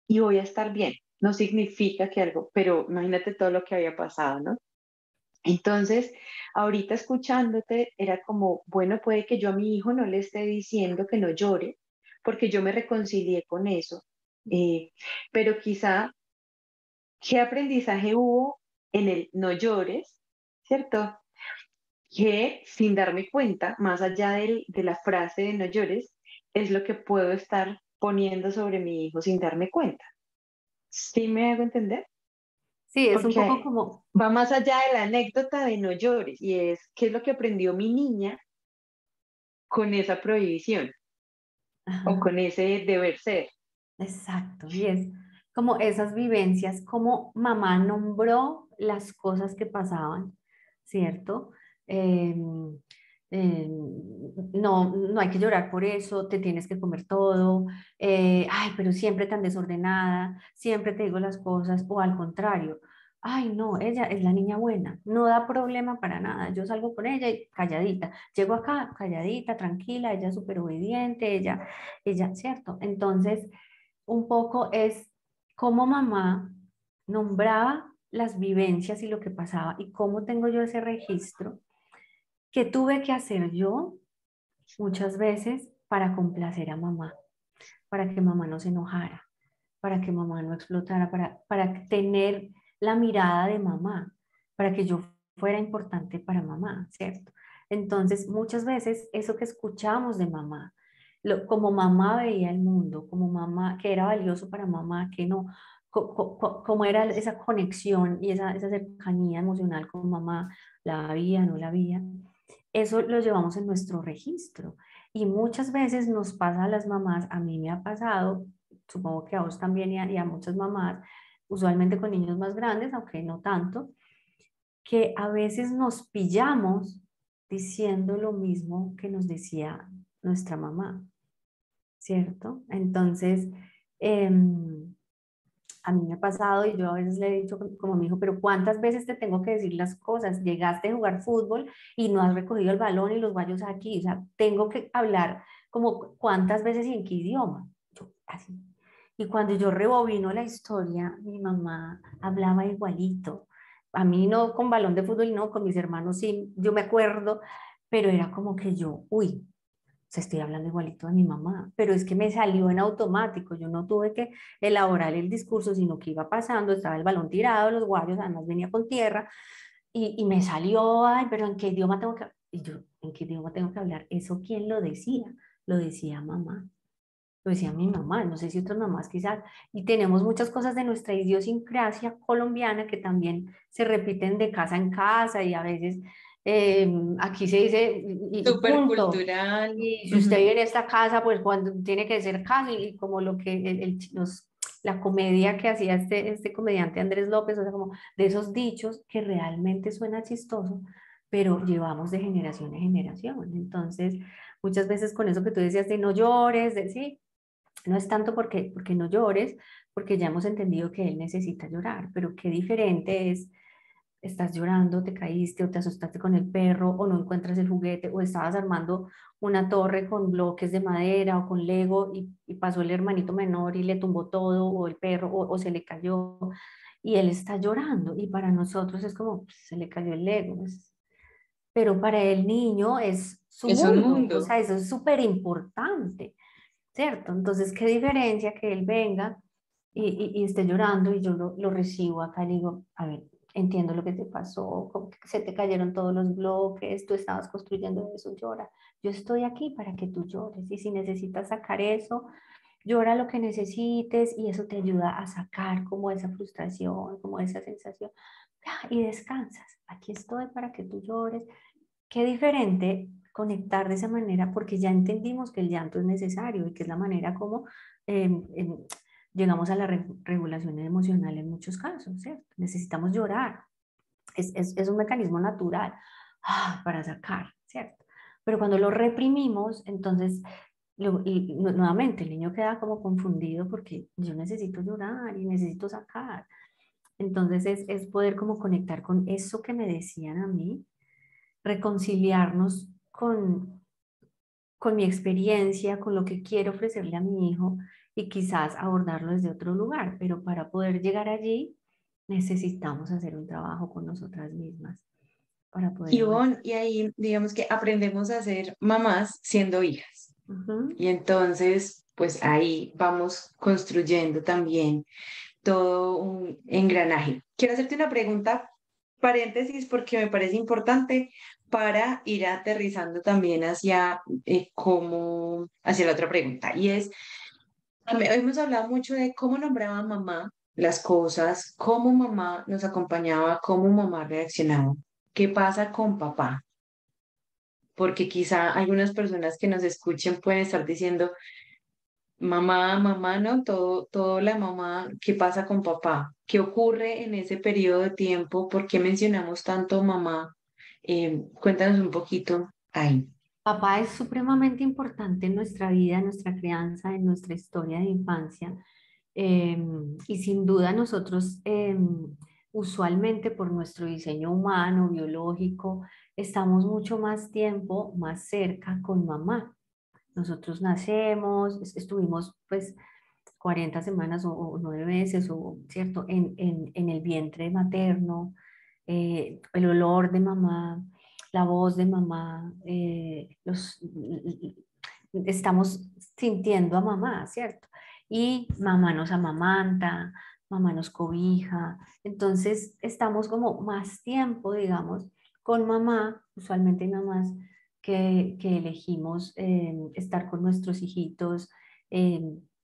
y voy a estar bien. No significa que algo, pero imagínate todo lo que había pasado, ¿no? Entonces, ahorita escuchándote, era como, bueno, puede que yo a mi hijo no le esté diciendo que no llore, porque yo me reconcilié con eso, eh, pero quizá ¿qué aprendizaje hubo en el no llores, ¿cierto? Que sin darme cuenta, más allá de la frase de no llores, es lo que puedo estar poniendo sobre mi hijo sin darme cuenta. ¿Sí me hago entender? Sí, es un poco Porque como, va más allá de la anécdota de no llores y es qué es lo que aprendió mi niña con esa prohibición o ajá, con ese deber ser. exacto, y es como esas vivencias, como mamá nombró las cosas que pasaban, ¿cierto? Em, em, no, no hay que llorar por eso, te tienes que comer todo, ay, pero siempre tan desordenada, siempre te digo las cosas, o al contrario, ay, no, ella es la niña buena, no da problema para nada, yo salgo con ella y calladita, llego acá calladita, tranquila, ella es súper obediente, ella, ¿cierto? Entonces un poco es cómo mamá nombraba las vivencias y lo que pasaba y cómo tengo yo ese registro que tuve que hacer yo muchas veces para complacer a mamá, para que mamá no se enojara, para que mamá no explotara, para tener la mirada de mamá, para que yo fuera importante para mamá, ¿cierto? Entonces, muchas veces eso que escuchamos de mamá, como mamá veía el mundo, como mamá, que era valioso para mamá, que no, cómo era esa conexión y esa cercanía emocional con mamá, la había, no la había, eso lo llevamos en nuestro registro. Y muchas veces nos pasa a las mamás, a mí me ha pasado, supongo que a vos también y a muchas mamás, usualmente con niños más grandes, aunque no tanto, que a veces nos pillamos diciendo lo mismo que nos decía nuestra mamá, ¿cierto? Entonces, a mí me ha pasado y yo a veces le he dicho como a mi hijo, pero ¿cuántas veces te tengo que decir las cosas? Llegaste a jugar fútbol y no has recogido el balón y los guayos aquí, o sea, tengo que hablar como cuántas veces y en qué idioma. Yo, así. Y cuando yo rebobino la historia, mi mamá hablaba igualito. A mí no con balón de fútbol, no, con mis hermanos sí, yo me acuerdo, pero era como que yo, uy, sea, estoy hablando igualito a mi mamá, pero es que me salió en automático, yo no tuve que elaborar el discurso, sino que iba pasando, estaba el balón tirado, los guayos, además venía con tierra, y me salió, ay, pero ¿en qué idioma tengo que hablar? Y yo, ¿en qué idioma tengo que hablar? ¿Eso quién lo decía? Lo decía mamá, lo decía mi mamá, no sé si otras mamás quizás, y tenemos muchas cosas de nuestra idiosincrasia colombiana que también se repiten de casa en casa y a veces Aquí se dice y Súper punto. cultural. Y si usted Ujú. vive en esta casa, pues cuando tiene que ser caso, y como lo que la comedia que hacía este comediante Andrés López, o sea, como de esos dichos que realmente suena chistoso, pero llevamos de generación en generación. Entonces, muchas veces con eso que tú decías de no llores, de sí, no es tanto porque no llores, porque ya hemos entendido que él necesita llorar, pero qué diferente es, estás llorando, te caíste o te asustaste con el perro o no encuentras el juguete o estabas armando una torre con bloques de madera o con Lego y pasó el hermanito menor y le tumbó todo o el perro o se le cayó y él está llorando y para nosotros es como "Pues, se le cayó el Lego", pero para el niño es su Es un mundo, o mundo. sea, eso es súper importante. ¿Cierto? Entonces, qué diferencia que él venga y esté llorando y yo lo recibo acá y digo, a ver, entiendo lo que te pasó, como que se te cayeron todos los bloques, tú estabas construyendo eso, llora. Yo estoy aquí para que tú llores y si necesitas sacar eso, llora lo que necesites y eso te ayuda a sacar como esa frustración, como esa sensación. Y descansas. Aquí estoy para que tú llores. Qué diferente conectar de esa manera porque ya entendimos que el llanto es necesario y que es la manera como llegamos a la regulación emocional en muchos casos, ¿cierto? Necesitamos llorar, es un mecanismo natural para sacar, ¿cierto? Pero cuando lo reprimimos, entonces nuevamente el niño queda como confundido porque yo necesito llorar y necesito sacar. Entonces es poder como conectar con eso que me decían a mí, reconciliarnos con mi experiencia, con lo que quiero ofrecerle a mi hijo y quizás abordarlo desde otro lugar, pero para poder llegar allí necesitamos hacer un trabajo con nosotras mismas para poder avanzar. Y ahí digamos que aprendemos a ser mamás siendo hijas. Ujú. Y entonces, pues ahí vamos construyendo también todo un engranaje. Quiero hacerte una pregunta, paréntesis, porque me parece importante para ir aterrizando también hacia, hacia la otra pregunta. Y es, hemos hablado mucho de cómo nombraba mamá las cosas, cómo mamá nos acompañaba, cómo mamá reaccionaba. ¿Qué pasa con papá? Porque quizá algunas personas que nos escuchen pueden estar diciendo, mamá, mamá, ¿no? Todo la mamá, ¿qué pasa con papá? ¿Qué ocurre en ese periodo de tiempo? ¿Por qué mencionamos tanto mamá? Cuéntanos un poquito ahí. Papá es supremamente importante en nuestra vida, en nuestra crianza, en nuestra historia de infancia. Y sin duda nosotros, usualmente por nuestro diseño humano, biológico, estamos mucho más tiempo, más cerca con mamá. Nosotros nacemos, estuvimos pues 40 semanas o 9 meses, o, ¿cierto? En el vientre materno, el olor de mamá, la voz de mamá, estamos sintiendo a mamá, ¿cierto? Y mamá nos amamanta, mamá nos cobija, entonces estamos como más tiempo, digamos, con mamá, usualmente hay mamás que elegimos estar con nuestros hijitos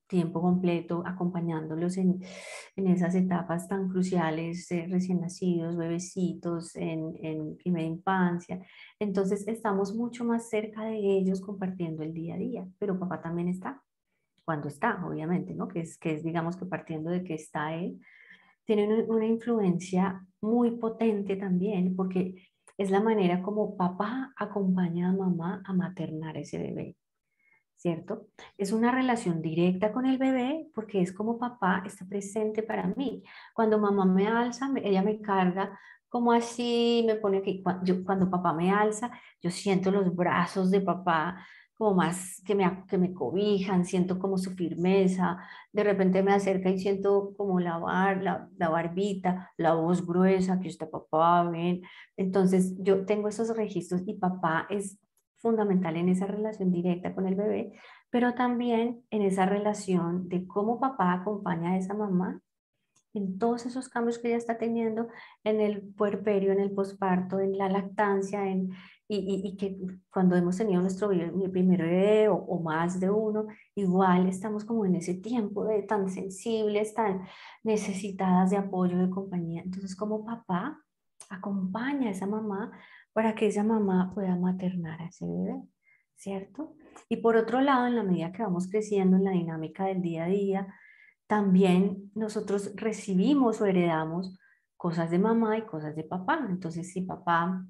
tiempo completo, acompañándolos en esas etapas tan cruciales, recién nacidos, bebecitos, en primera infancia. Entonces estamos mucho más cerca de ellos compartiendo el día a día, pero papá también está, cuando está, obviamente, ¿no? Que es digamos que partiendo de que está él, tiene una influencia muy potente también, porque es la manera como papá acompaña a mamá a maternar ese bebé. ¿Cierto? Es una relación directa con el bebé porque es como papá está presente para mí. Cuando mamá me alza, ella me carga como así, me pone que cuando papá me alza, yo siento los brazos de papá como más que me cobijan, siento como su firmeza, de repente me acerca y siento como la barbita, la voz gruesa, que está papá, ven. Entonces yo tengo esos registros y papá es fundamental en esa relación directa con el bebé, pero también en esa relación de cómo papá acompaña a esa mamá en todos esos cambios que ella está teniendo en el puerperio, en el posparto, en la lactancia, y que cuando hemos tenido mi primer bebé o más de uno, igual estamos como en ese tiempo de tan sensibles, tan necesitadas de apoyo, de compañía. Entonces, como papá acompaña a esa mamá para que esa mamá pueda maternar a ese bebé, ¿cierto? Y por otro lado, en la medida que vamos creciendo en la dinámica del día a día, también nosotros recibimos o heredamos cosas de mamá y cosas de papá. Entonces, si papá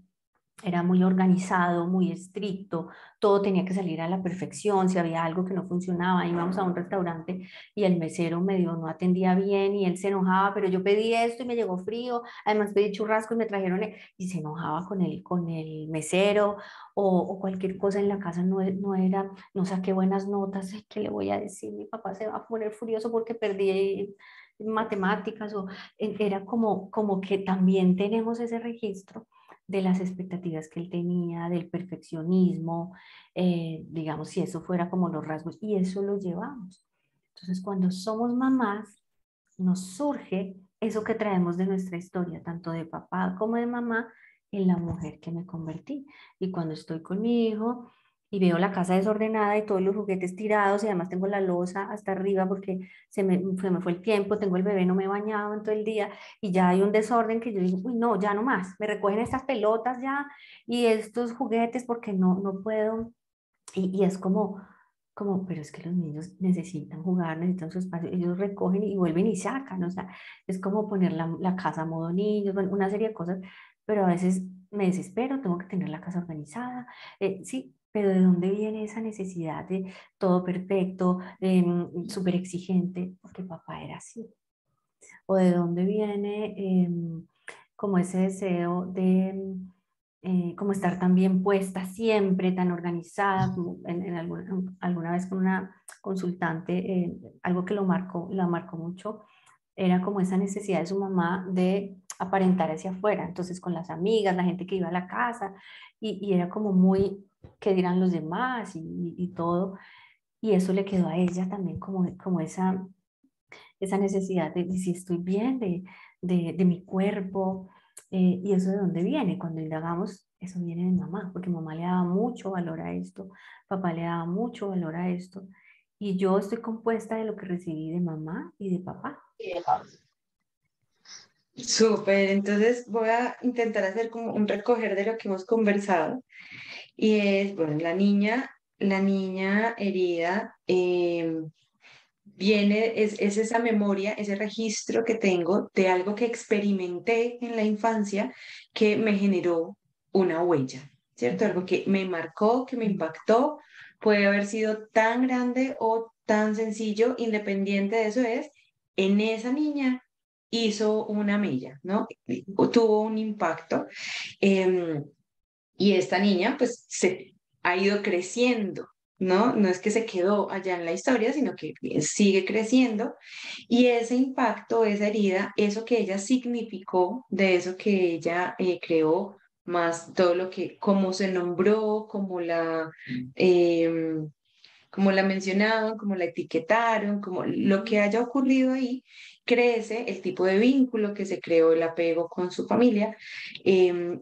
era muy organizado, muy estricto, todo tenía que salir a la perfección, si había algo que no funcionaba, íbamos a un restaurante y el mesero medio no atendía bien y él se enojaba, pero yo pedí esto y me llegó frío, además pedí churrasco y me trajeron, y se enojaba con el mesero, o cualquier cosa en la casa no era, no saqué buenas notas, ay, ¿qué le voy a decir? Mi papá se va a poner furioso porque perdí matemáticas, o era como que también tenemos ese registro de las expectativas que él tenía, del perfeccionismo, digamos, si eso fuera como los rasgos, y eso lo llevamos. Entonces, cuando somos mamás, nos surge eso que traemos de nuestra historia, tanto de papá como de mamá, en la mujer que me convertí. Y cuando estoy con mi hijo y veo la casa desordenada y todos los juguetes tirados, y además tengo la loza hasta arriba porque se me fue el tiempo, tengo el bebé, no me he bañado en todo el día, y ya hay un desorden que yo digo, uy, no, ya no más, me recogen estas pelotas ya y estos juguetes porque no puedo. Y es como, pero es que los niños necesitan jugar, necesitan su espacio, ellos recogen y vuelven y sacan, o sea, es como poner la casa a modo niños, bueno, una serie de cosas, pero a veces me desespero, tengo que tener la casa organizada, sí, pero ¿de dónde viene esa necesidad de todo perfecto, súper exigente? Porque papá era así. ¿O de dónde viene como ese deseo de como estar tan bien puesta siempre, tan organizada? Como alguna vez con una consultante, algo que la marcó mucho, era como esa necesidad de su mamá de aparentar hacia afuera, entonces con las amigas, la gente que iba a la casa, y era como muy, ¿qué dirán los demás? Y todo, y eso le quedó a ella también como esa necesidad de si estoy bien, de mi cuerpo, y eso de dónde viene. Cuando indagamos, eso viene de mamá, porque mamá le daba mucho valor a esto, papá le daba mucho valor a esto, y yo estoy compuesta de lo que recibí de mamá y de papá. Súper, entonces voy a intentar hacer como un recoger de lo que hemos conversado. Y es, bueno, la niña herida viene, es esa memoria, ese registro que tengo de algo que experimenté en la infancia que me generó una huella, ¿cierto? Algo que me marcó, que me impactó, puede haber sido tan grande o tan sencillo, independiente de eso es, en esa niña hizo una mella, ¿no? O tuvo un impacto. em, y esta niña, pues, se ha ido creciendo, ¿no? No es que se quedó allá en la historia, sino que sigue creciendo. Y ese impacto, esa herida, eso que ella significó, de eso que ella creó, más todo lo que, cómo se nombró, como la mencionaban, como la etiquetaron, como lo que haya ocurrido ahí, crece el tipo de vínculo que se creó, el apego con su familia,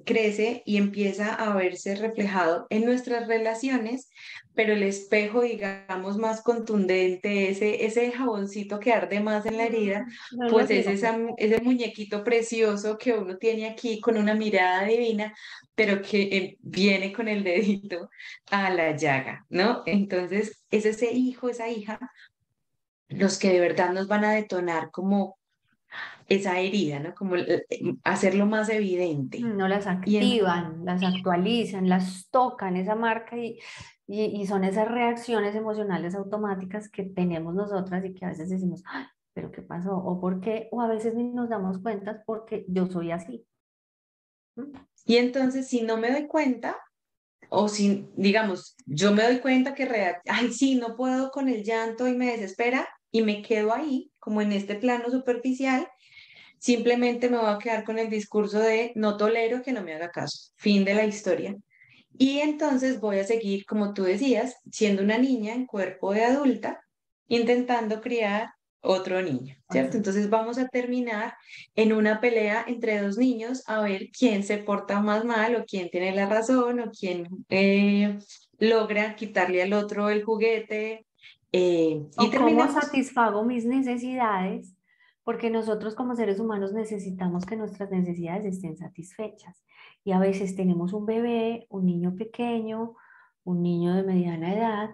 crece y empieza a verse reflejado en nuestras relaciones, pero el espejo, digamos, más contundente, ese jaboncito que arde más en la herida, No lo pues es digo, ese muñequito precioso que uno tiene aquí con una mirada divina, pero que viene con el dedito a la llaga, ¿no? Entonces, es ese hijo, esa hija, los que de verdad nos van a detonar como esa herida, ¿no? Como hacerlo más evidente. no las Y activan, las actualizan, las tocan, esa marca, y son esas reacciones emocionales automáticas que tenemos nosotras y que a veces decimos, "Ay, pero ¿qué pasó? ¿O por qué?". O a veces ni nos damos cuenta porque yo soy así. ¿Mm? y entonces, si no me doy cuenta, o si, digamos, yo me doy cuenta que, ay, sí, no puedo con el llanto y me desespera y me quedo ahí, como en este plano superficial, simplemente me voy a quedar con el discurso de no tolero que no me haga caso. Fin de la historia. Y entonces voy a seguir, como tú decías, siendo una niña en cuerpo de adulta, intentando criar otro niño, ¿cierto? Otro. Entonces vamos a terminar en una pelea entre dos niños a ver quién se porta más mal o quién tiene la razón o quién logra quitarle al otro el juguete. Y O cómo terminamos, satisfago mis necesidades porque nosotros como seres humanos necesitamos que nuestras necesidades estén satisfechas. Y a veces tenemos un bebé, un niño pequeño, un niño de mediana edad,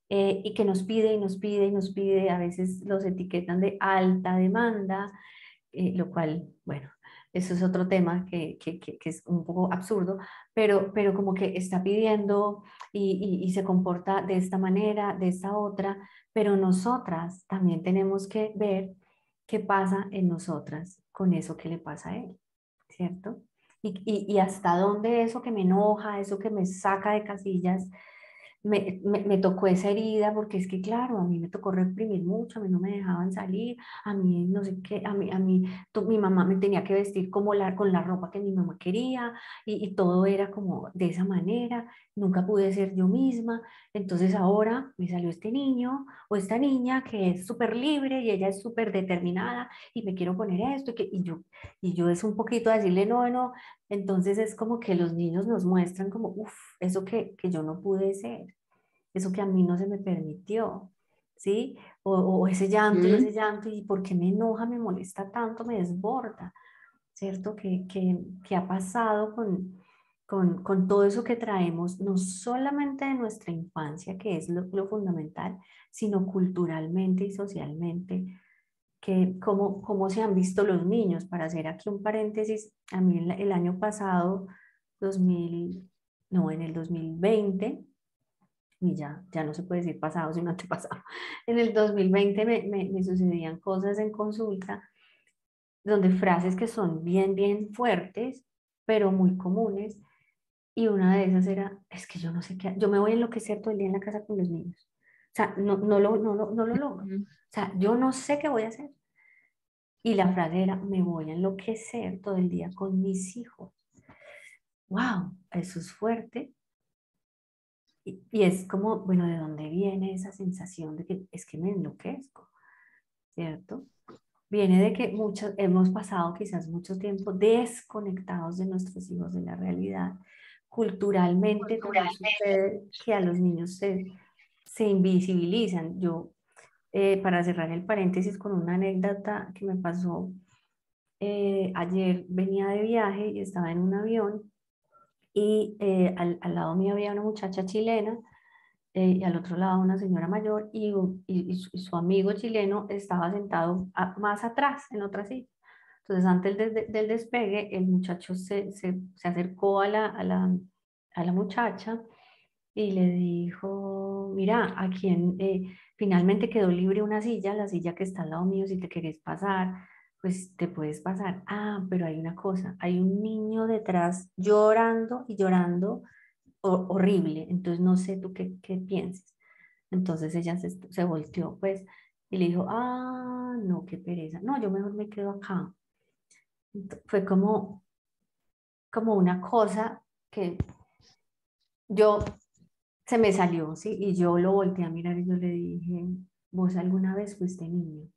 y que nos pide y nos pide y nos pide, a veces los etiquetan de alta demanda, lo cual, bueno, eso es otro tema que es un poco absurdo, pero como que está pidiendo y se comporta de esta manera, de esta otra, pero nosotras también tenemos que ver qué pasa en nosotras con eso que le pasa a él, ¿cierto? Y hasta dónde eso que me enoja, eso que me saca de casillas, me tocó esa herida, porque es que, claro, a mí me tocó reprimir mucho, a mí no me dejaban salir, a mí no sé qué, mi mamá me tenía que vestir como con la ropa que mi mamá quería, y todo era como de esa manera, nunca pude ser yo misma. Entonces ahora me salió este niño o esta niña que es súper libre y ella es súper determinada y me quiero poner esto, y yo es un poquito decirle no, no. Entonces es como que los niños nos muestran como, uff, eso que yo no pude ser, eso que a mí no se me permitió, ¿sí? O Ujú. ese llanto, y por qué me enoja, me molesta tanto, me desborda, ¿cierto? Que ha pasado con todo eso que traemos, no solamente de nuestra infancia, que es lo fundamental, sino culturalmente y socialmente, que cómo se han visto los niños. Para hacer aquí un paréntesis, a mí el año pasado, 2000, no, en el 2020, y ya no se puede decir pasado, sino antepasado, en el 2020 me sucedían cosas en consulta, donde frases que son bien fuertes, pero muy comunes, y una de esas era, es que yo no sé qué, yo me voy a enloquecer todo el día en la casa con los niños. O sea, no lo logro. O Ujú. sea, yo no sé qué voy a hacer. Y la frase era, me voy a enloquecer todo el día con mis hijos. ¡Wow! Eso es fuerte. Y es como, bueno, ¿de dónde viene esa sensación de que es que me enloquezco? ¿Cierto? Viene de que hemos pasado quizás mucho tiempo desconectados de nuestros hijos, de la realidad. Culturalmente también sucede que a los niños se invisibilizan. Yo, para cerrar el paréntesis con una anécdota que me pasó, ayer venía de viaje y estaba en un avión, y al lado mío había una muchacha chilena, y al otro lado una señora mayor, y su amigo chileno estaba sentado más atrás en otra silla. Entonces, antes del despegue, el muchacho se acercó a la muchacha y le dijo, mira, finalmente quedó libre una silla, la silla que está al lado mío, si te querés pasar, pues te puedes pasar. Ah, pero hay una cosa, hay un niño detrás llorando y llorando horrible, entonces no sé tú qué pienses. Entonces ella se volteó, pues, y le dijo, ah, no, qué pereza, no, yo mejor me quedo acá. Fue como una cosa que yo se me salió, ¿sí? Y yo lo volteé a mirar y yo le dije, ¿vos alguna vez fuiste niño?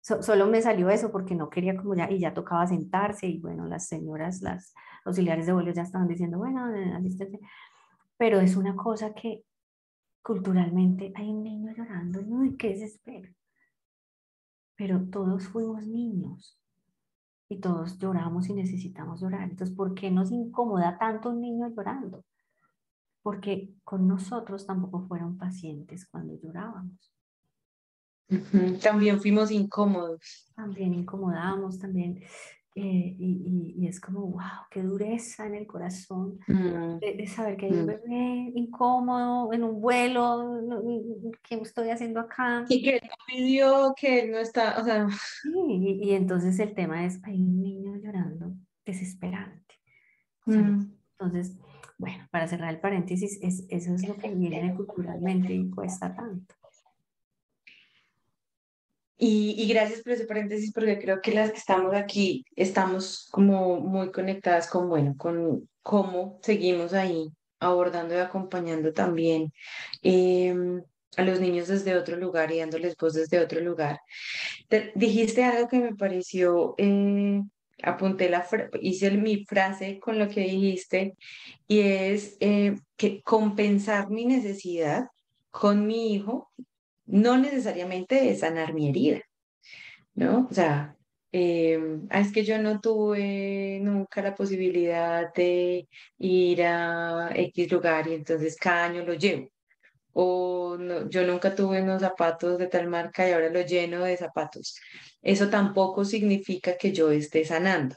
Solo me salió eso porque no quería como ya, y ya tocaba sentarse, y bueno, las señoras, las auxiliares de vuelo ya estaban diciendo, bueno, alístese. Pero es una cosa que culturalmente hay un niño llorando, uy, qué desespero. Pero todos fuimos niños y todos lloramos y necesitamos llorar. Entonces, ¿por qué nos incomoda tanto un niño llorando? Porque con nosotros tampoco fueron pacientes cuando llorábamos. Ujú. También fuimos incómodos. También incomodamos, también, y es como, wow, qué dureza en el corazón Mm, de saber que hay un mm. bebé incómodo en un vuelo, ¿qué estoy haciendo acá? Y que él no pidió, que él no está, o sea, Sí, y entonces el tema es, hay un niño llorando desesperante. ¿Sabes? mm. Entonces, bueno, para cerrar el paréntesis, eso es lo que viene culturalmente y cuesta tanto. Y gracias por ese paréntesis, porque creo que las que estamos aquí estamos como muy conectadas con, bueno, con cómo seguimos ahí abordando y acompañando también a los niños desde otro lugar y dándoles voz desde otro lugar. Dijiste algo que me pareció, apunté hice mi frase con lo que dijiste, y es que compensar mi necesidad con mi hijo no necesariamente es sanar mi herida. ¿no? O sea, es que yo no tuve nunca la posibilidad de ir a X lugar y entonces cada año lo llevo. O yo nunca tuve unos zapatos de tal marca y ahora lo lleno de zapatos. Eso tampoco significa que yo esté sanando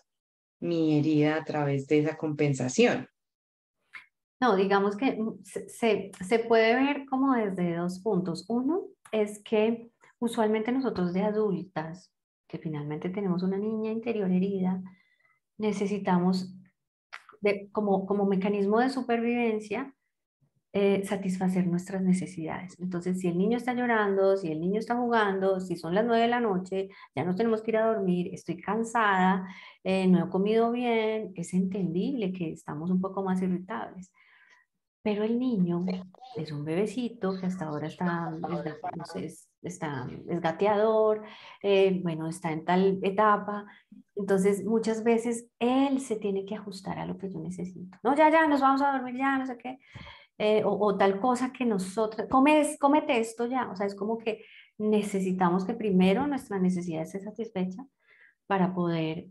mi herida a través de esa compensación. No, digamos que se puede ver como desde dos puntos. Uno es que usualmente nosotros de adultas, que finalmente tenemos una niña interior herida, necesitamos como mecanismo de supervivencia satisfacer nuestras necesidades. Entonces, si el niño está llorando, si el niño está jugando, si son las 9 de la noche, ya nos tenemos que ir a dormir, estoy cansada, no he comido bien, es entendible que estamos un poco más irritables. Pero el niño es un bebecito que hasta ahora está, no sé, es gateador, bueno, está en tal etapa. Entonces, muchas veces él se tiene que ajustar a lo que yo necesito. No, ya, ya, nos vamos a dormir ya, no sé qué. O tal cosa que nosotros, cómete esto ya. O sea, es como que necesitamos que primero nuestra necesidad esté satisfecha para poder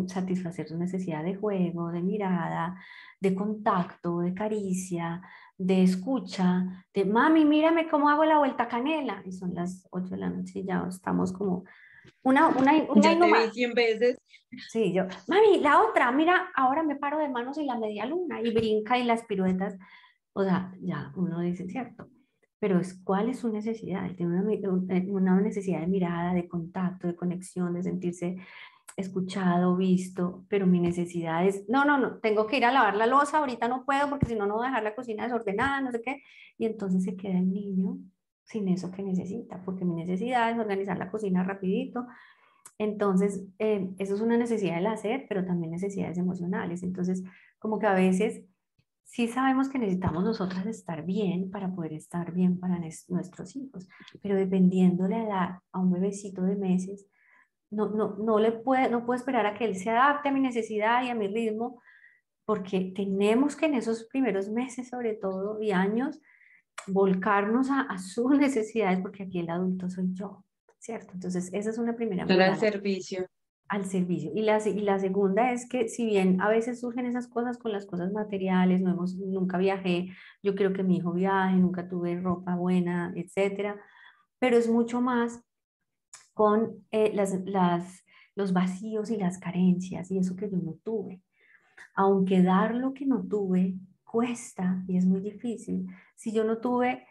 satisfacer su necesidad de juego, de mirada, de contacto, de caricia, de escucha, de mami, mírame cómo hago la vuelta canela. Y son las 8 de la noche y ya estamos como una y Ya no te vi más. 100 veces. Sí, yo, mami, la otra, mira, ahora me paro de manos y la media luna y brinca y las piruetas. O sea, ya uno dice, cierto, pero es cuál es su necesidad. Él tiene una necesidad de mirada, de contacto, de conexión, de sentirse escuchado, visto, pero mi necesidad es, no, no, no, tengo que ir a lavar la loza, ahorita no puedo porque si no, no voy a dejar la cocina desordenada, no sé qué. Y entonces se queda el niño sin eso que necesita, porque mi necesidad es organizar la cocina rapidito. Entonces, eso es una necesidad del hacer, pero también necesidades emocionales. Entonces, como que a veces sí sabemos que necesitamos nosotras estar bien para poder estar bien para nuestros hijos, pero dependiendo la edad a un bebecito de meses, no puedo esperar a que él se adapte a mi necesidad y a mi ritmo, porque tenemos que en esos primeros meses, sobre todo, y años, volcarnos a sus necesidades, porque aquí el adulto soy yo, ¿cierto? Entonces, esa es una primera Estar al mirada servicio. al servicio. Y la segunda es que si bien a veces surgen esas cosas con las cosas materiales, nunca viajé, yo quiero que mi hijo viaje, nunca tuve ropa buena, etcétera, pero es mucho más con los vacíos y las carencias y eso que yo no tuve. Aunque dar lo que no tuve cuesta y es muy difícil. Si yo no tuve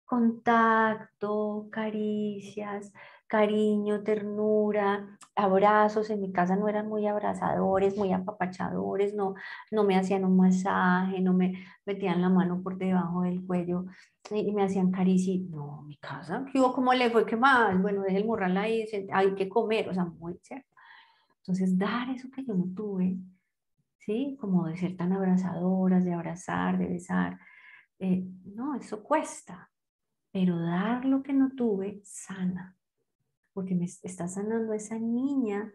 contacto, caricias, cariño, ternura, abrazos. En mi casa no eran muy abrazadores, muy apapachadores, no me hacían un masaje, no me metían la mano por debajo del cuello y me hacían caricia. No, mi casa, ¿qué hubo? ¿Cómo le fue? ¿Qué más? Bueno, deje el morral ahí, hay que comer, o sea, muy cierto. Entonces, dar eso que yo no tuve, ¿sí? Como de ser tan abrazadoras, de abrazar, de besar, no, eso cuesta. Pero dar lo que no tuve sana, porque me está sanando esa niña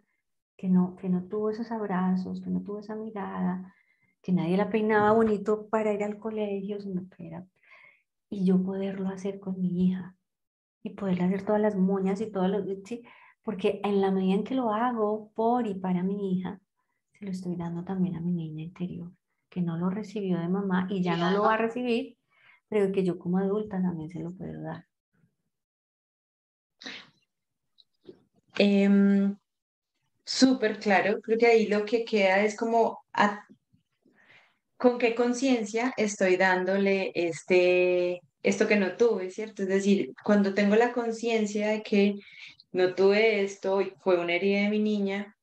que no tuvo esos abrazos, que no tuvo esa mirada, que nadie la peinaba bonito para ir al colegio, sino que era, y yo poderlo hacer con mi hija y poderle hacer todas las moñas y todos los, sí, porque en la medida en que lo hago por y para mi hija, se lo estoy dando también a mi niña interior, que no lo recibió de mamá y ya no lo va a recibir, pero que yo como adulta también se lo puedo dar. Em, Súper claro, creo que ahí lo que queda es como con qué conciencia estoy dándole esto que no tuve, ¿cierto? Es decir, cuando tengo la conciencia de que no tuve esto y fue una herida de mi niña,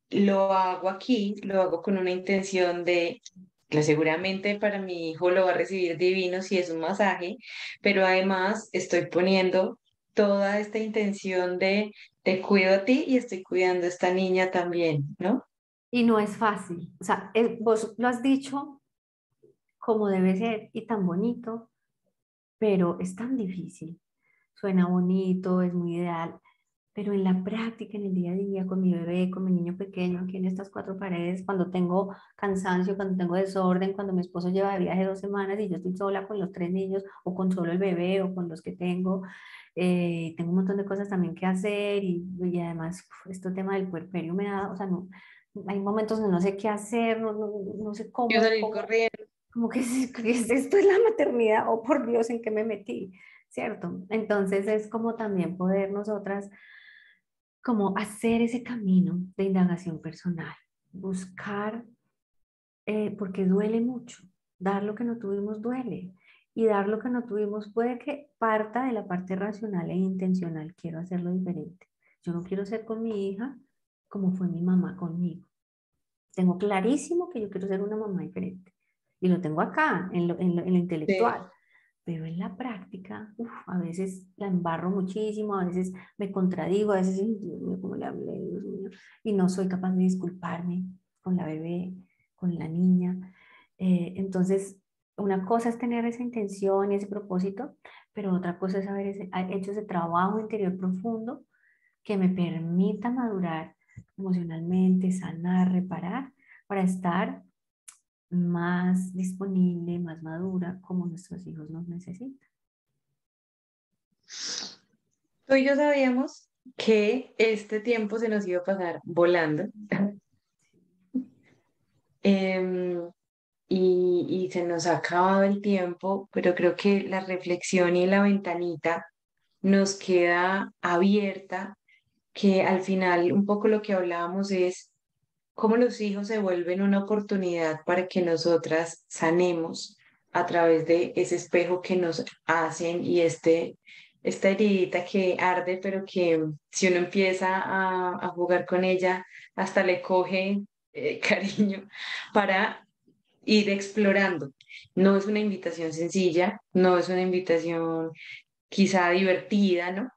lo hago aquí, lo hago con una intención de, que seguramente para mi hijo lo va a recibir divino si es un masaje, pero además estoy poniendo toda esta intención de te cuido a ti y estoy cuidando a esta niña también, ¿no? Y no es fácil. O sea, vos lo has dicho como debe ser y tan bonito, pero es tan difícil. Suena bonito, es muy ideal, pero en la práctica, en el día a día, con mi bebé, con mi niño pequeño, aquí en estas cuatro paredes, cuando tengo cansancio, cuando tengo desorden, cuando mi esposo lleva de viaje 2 semanas y yo estoy sola con los 3 niños, o con solo el bebé, o con los que tengo, tengo un montón de cosas también que hacer y además este tema del puerperio me da, o sea, no, hay momentos donde no sé qué hacer, no sé Yo cómo, salir corriendo. como que esto es la maternidad, oh por Dios, ¿en qué me metí? ¿Cierto? Entonces es como también poder nosotras como hacer ese camino de indagación personal, buscar, porque duele mucho, dar lo que no tuvimos duele, y dar lo que no tuvimos puede que parta de la parte racional e intencional, quiero hacerlo diferente. Yo no quiero ser con mi hija como fue mi mamá conmigo. Tengo clarísimo que yo quiero ser una mamá diferente. Y lo tengo acá, en lo Sí. intelectual. Pero en la práctica, uf, a veces la embarro muchísimo, a veces me contradigo, a veces, ay, Dios mío, ¿cómo le hablé? Dios mío? Y no soy capaz de disculparme con la bebé, con la niña. Entonces, una cosa es tener esa intención y ese propósito, pero otra cosa es haber hecho ese trabajo interior profundo que me permita madurar emocionalmente, sanar, reparar, para estar más disponible, más madura, como nuestros hijos nos necesitan. Tú y yo sabíamos que este tiempo se nos iba a pasar volando. Em, y se nos ha acabado el tiempo, pero creo que la reflexión y la ventanita nos queda abierta, que al final un poco lo que hablábamos es cómo los hijos se vuelven una oportunidad para que nosotras sanemos a través de ese espejo que nos hacen y esta heridita que arde, pero que si uno empieza a jugar con ella, hasta le coge cariño para ir explorando. No es una invitación sencilla, no es una invitación quizá divertida, ¿no?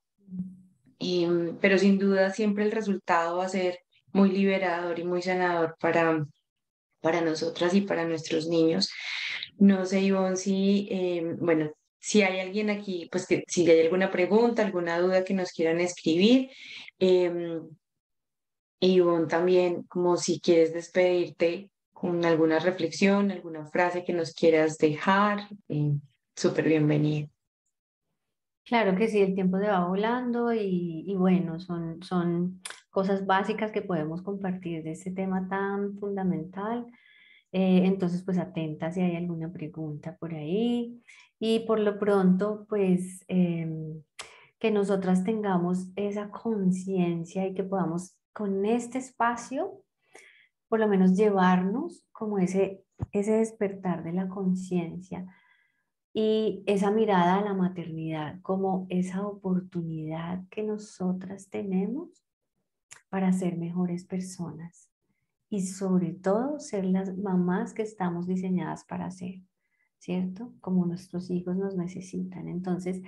Pero sin duda siempre el resultado va a ser muy liberador y muy sanador para nosotras y para nuestros niños. No sé, Ivonne, si, bueno, si hay alguien aquí, pues que si hay alguna pregunta, alguna duda que nos quieran escribir. eh, Ivonne también, como si quieres despedirte con alguna reflexión, alguna frase que nos quieras dejar, súper bienvenida. Claro que sí, el tiempo se va volando y bueno, son cosas básicas que podemos compartir de este tema tan fundamental. Entonces, pues atenta si hay alguna pregunta por ahí. Y por lo pronto, pues que nosotras tengamos esa conciencia y que podamos con este espacio, por lo menos llevarnos como ese despertar de la conciencia y esa mirada a la maternidad como esa oportunidad que nosotras tenemos para ser mejores personas y sobre todo ser las mamás que estamos diseñadas para ser, ¿cierto? Como nuestros hijos nos necesitan. Entonces,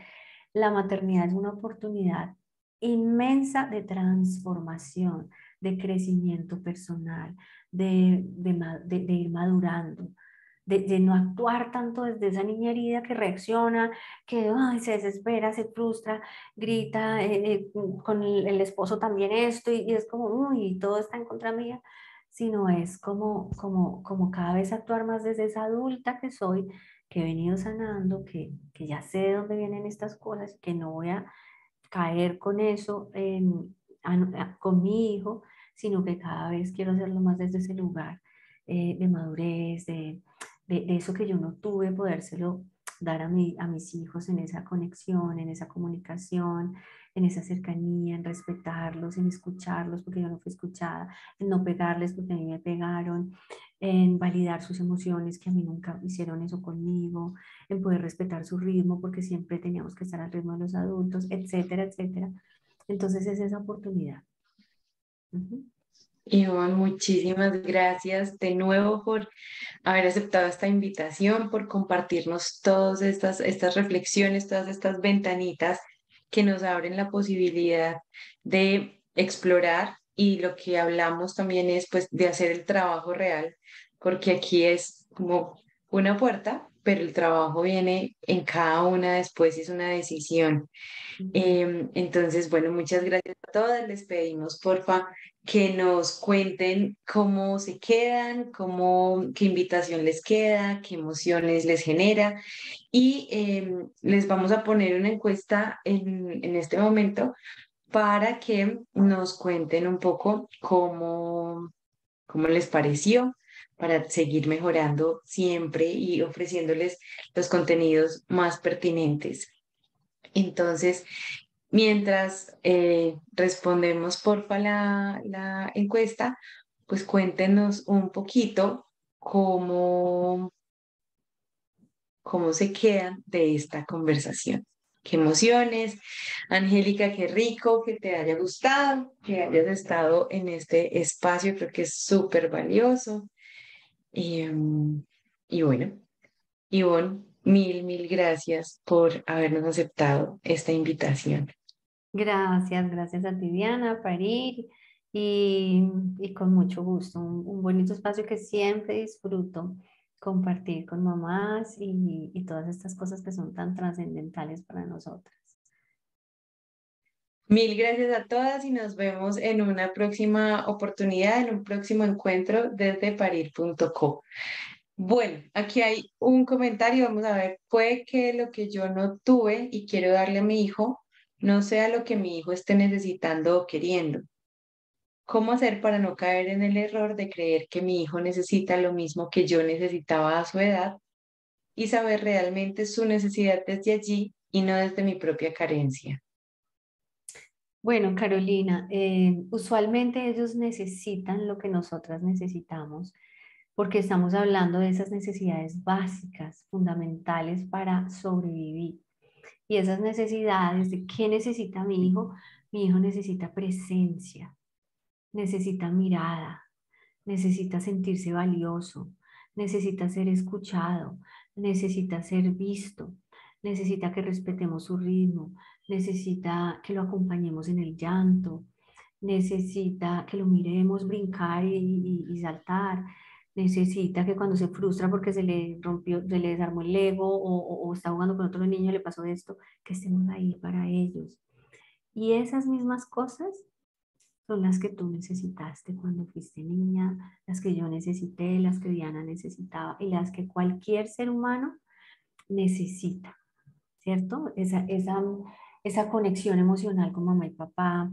la maternidad es una oportunidad inmensa de transformación, de crecimiento personal, de ir madurando, de no actuar tanto desde esa niña herida que reacciona, que ay, se desespera, se frustra, grita, con el esposo también esto, y es como, uy, todo está en contra mía, sino es como cada vez actuar más desde esa adulta que soy, que he venido sanando, que ya sé de dónde vienen estas cosas, que no voy a caer con eso con mi hijo, sino que cada vez quiero hacerlo más desde ese lugar de madurez, de eso que yo no tuve, podérselo dar a mis hijos en esa conexión, en esa comunicación, en esa cercanía, en respetarlos, en escucharlos porque yo no fui escuchada, en no pegarles porque a mí me pegaron, en validar sus emociones que a mí nunca hicieron eso conmigo, en poder respetar su ritmo porque siempre teníamos que estar al ritmo de los adultos, etcétera, etcétera. Entonces es esa oportunidad. Ujú. Ivonne, muchísimas gracias de nuevo por haber aceptado esta invitación, por compartirnos todas estas reflexiones, todas estas ventanitas que nos abren la posibilidad de explorar y lo que hablamos también es pues de hacer el trabajo real, porque aquí es como una puerta, pero el trabajo viene en cada una después y es una decisión. Ujú. Entonces, bueno, muchas gracias a todas. Les pedimos, porfa, que nos cuenten cómo se quedan, qué invitación les queda, qué emociones les genera. Y les vamos a poner una encuesta en este momento para que nos cuenten un poco cómo les pareció, para seguir mejorando siempre y ofreciéndoles los contenidos más pertinentes. Entonces, mientras respondemos porfa la encuesta, pues cuéntenos un poquito cómo se quedan de esta conversación. Qué emociones, Angélica, qué rico que te haya gustado, que hayas estado en este espacio, creo que es súper valioso. Em, y bueno, Ivonne, mil gracias por habernos aceptado esta invitación. Gracias, gracias a ti, Diana, por ir y con mucho gusto. Un bonito espacio que siempre disfruto compartir con mamás y todas estas cosas que son tan trascendentales para nosotras. Mil gracias a todas y nos vemos en una próxima oportunidad, en un próximo encuentro desde parir.co. Bueno, aquí hay un comentario, vamos a ver, puede que lo que yo no tuve y quiero darle a mi hijo no sea lo que mi hijo esté necesitando o queriendo. ¿Cómo hacer para no caer en el error de creer que mi hijo necesita lo mismo que yo necesitaba a su edad y saber realmente su necesidad desde allí y no desde mi propia carencia? Bueno, Carolina, usualmente ellos necesitan lo que nosotras necesitamos porque estamos hablando de esas necesidades básicas, fundamentales para sobrevivir. Y esas necesidades de qué necesita mi hijo necesita presencia, necesita mirada, necesita sentirse valioso, necesita ser escuchado, necesita ser visto, necesita que respetemos su ritmo, necesita que lo acompañemos en el llanto, necesita que lo miremos brincar y saltar, necesita que cuando se frustra porque se le rompió, se le desarmó el Lego o está jugando con otro niño, le pasó esto, que estemos ahí para ellos. Y esas mismas cosas son las que tú necesitaste cuando fuiste niña, las que yo necesité, las que Diana necesitaba y las que cualquier ser humano necesita, ¿cierto? Esa conexión emocional con mamá y papá,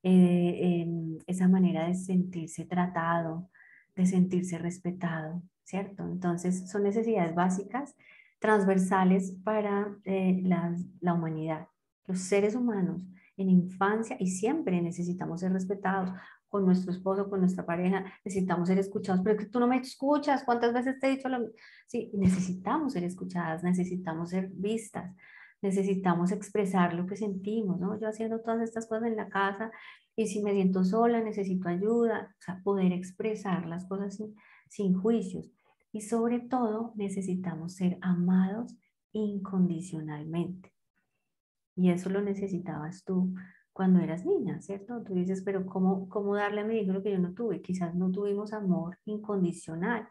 esa manera de sentirse tratado, de sentirse respetado, ¿cierto? Entonces son necesidades básicas, transversales para la humanidad. Los seres humanos en infancia y siempre necesitamos ser respetados con nuestro esposo, con nuestra pareja, necesitamos ser escuchados, pero es que tú no me escuchas, ¿cuántas veces te he dicho lo mismo? Sí, necesitamos ser escuchadas, necesitamos ser vistas, necesitamos expresar lo que sentimos, ¿no? Yo haciendo todas estas cosas en la casa y si me siento sola, necesito ayuda, o sea, poder expresar las cosas sin juicios. Y sobre todo, necesitamos ser amados incondicionalmente. Y eso lo necesitabas tú cuando eras niña, ¿cierto? Tú dices, pero ¿cómo darle a mi hijo lo que yo no tuve? Quizás no tuvimos amor incondicional,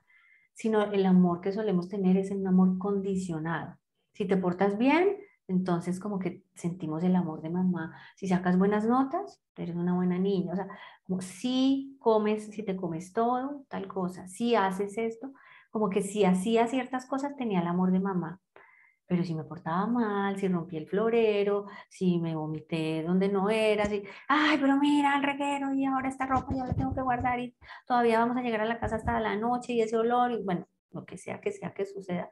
sino el amor que solemos tener es un amor condicionado. Si te portas bien, entonces como que sentimos el amor de mamá. Si sacas buenas notas, eres una buena niña. O sea, como si comes, si te comes todo, tal cosa. Si haces esto, como que si hacía ciertas cosas, tenía el amor de mamá. Pero si me portaba mal, si rompí el florero, si me vomité donde no era, si, ay, pero mira el reguero y ahora esta ropa yo la tengo que guardar y todavía vamos a llegar a la casa hasta la noche y ese olor y bueno, lo que sea que suceda.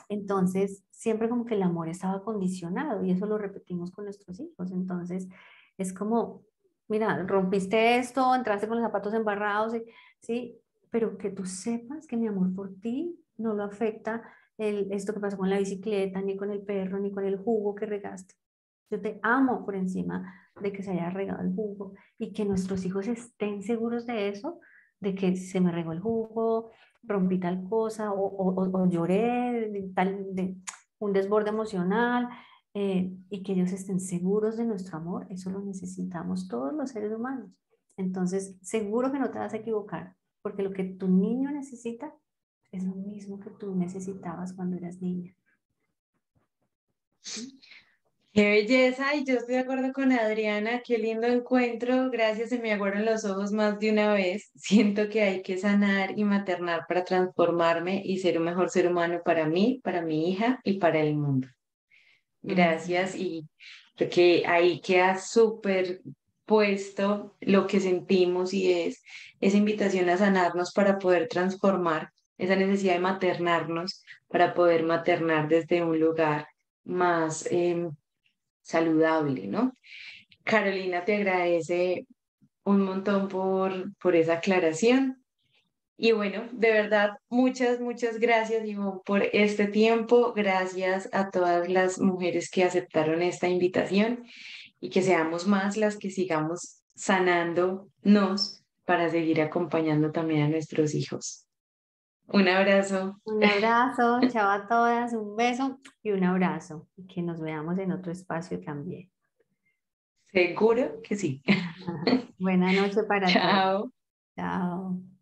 Entonces, siempre como que el amor estaba condicionado y eso lo repetimos con nuestros hijos. Entonces, es como, mira, rompiste esto, entraste con los zapatos embarrados, ¿sí? Pero que tú sepas que mi amor por ti no lo afecta esto que pasó con la bicicleta, ni con el perro, ni con el jugo que regaste. Yo te amo por encima de que se haya regado el jugo y que nuestros hijos estén seguros de eso, de que se me regó el jugo, rompí tal cosa o lloré de un desborde emocional y que ellos estén seguros de nuestro amor, eso lo necesitamos todos los seres humanos. Entonces, seguro que no te vas a equivocar, porque lo que tu niño necesita Eso mismo que tú necesitabas cuando eras niña. ¿Sí? Qué belleza, y yo estoy de acuerdo con Adriana, qué lindo encuentro, gracias, se me aguaron los ojos más de una vez. Siento que hay que sanar y maternar para transformarme y ser un mejor ser humano para mí, para mi hija y para el mundo. Ujú. Gracias, y creo que ahí queda súper puesto lo que sentimos y es esa invitación a sanarnos para poder transformar, esa necesidad de maternarnos para poder maternar desde un lugar más saludable, ¿no? Carolina te agradece un montón por esa aclaración. Y bueno, de verdad, muchas, muchas gracias, Ivonne, por este tiempo. Gracias a todas las mujeres que aceptaron esta invitación y que seamos más las que sigamos sanándonos para seguir acompañando también a nuestros hijos. Un abrazo. Un abrazo, chao a todas, un beso y un abrazo. Y que nos veamos en otro espacio también. Seguro que sí. Buena noche para todos. Chao. Chao.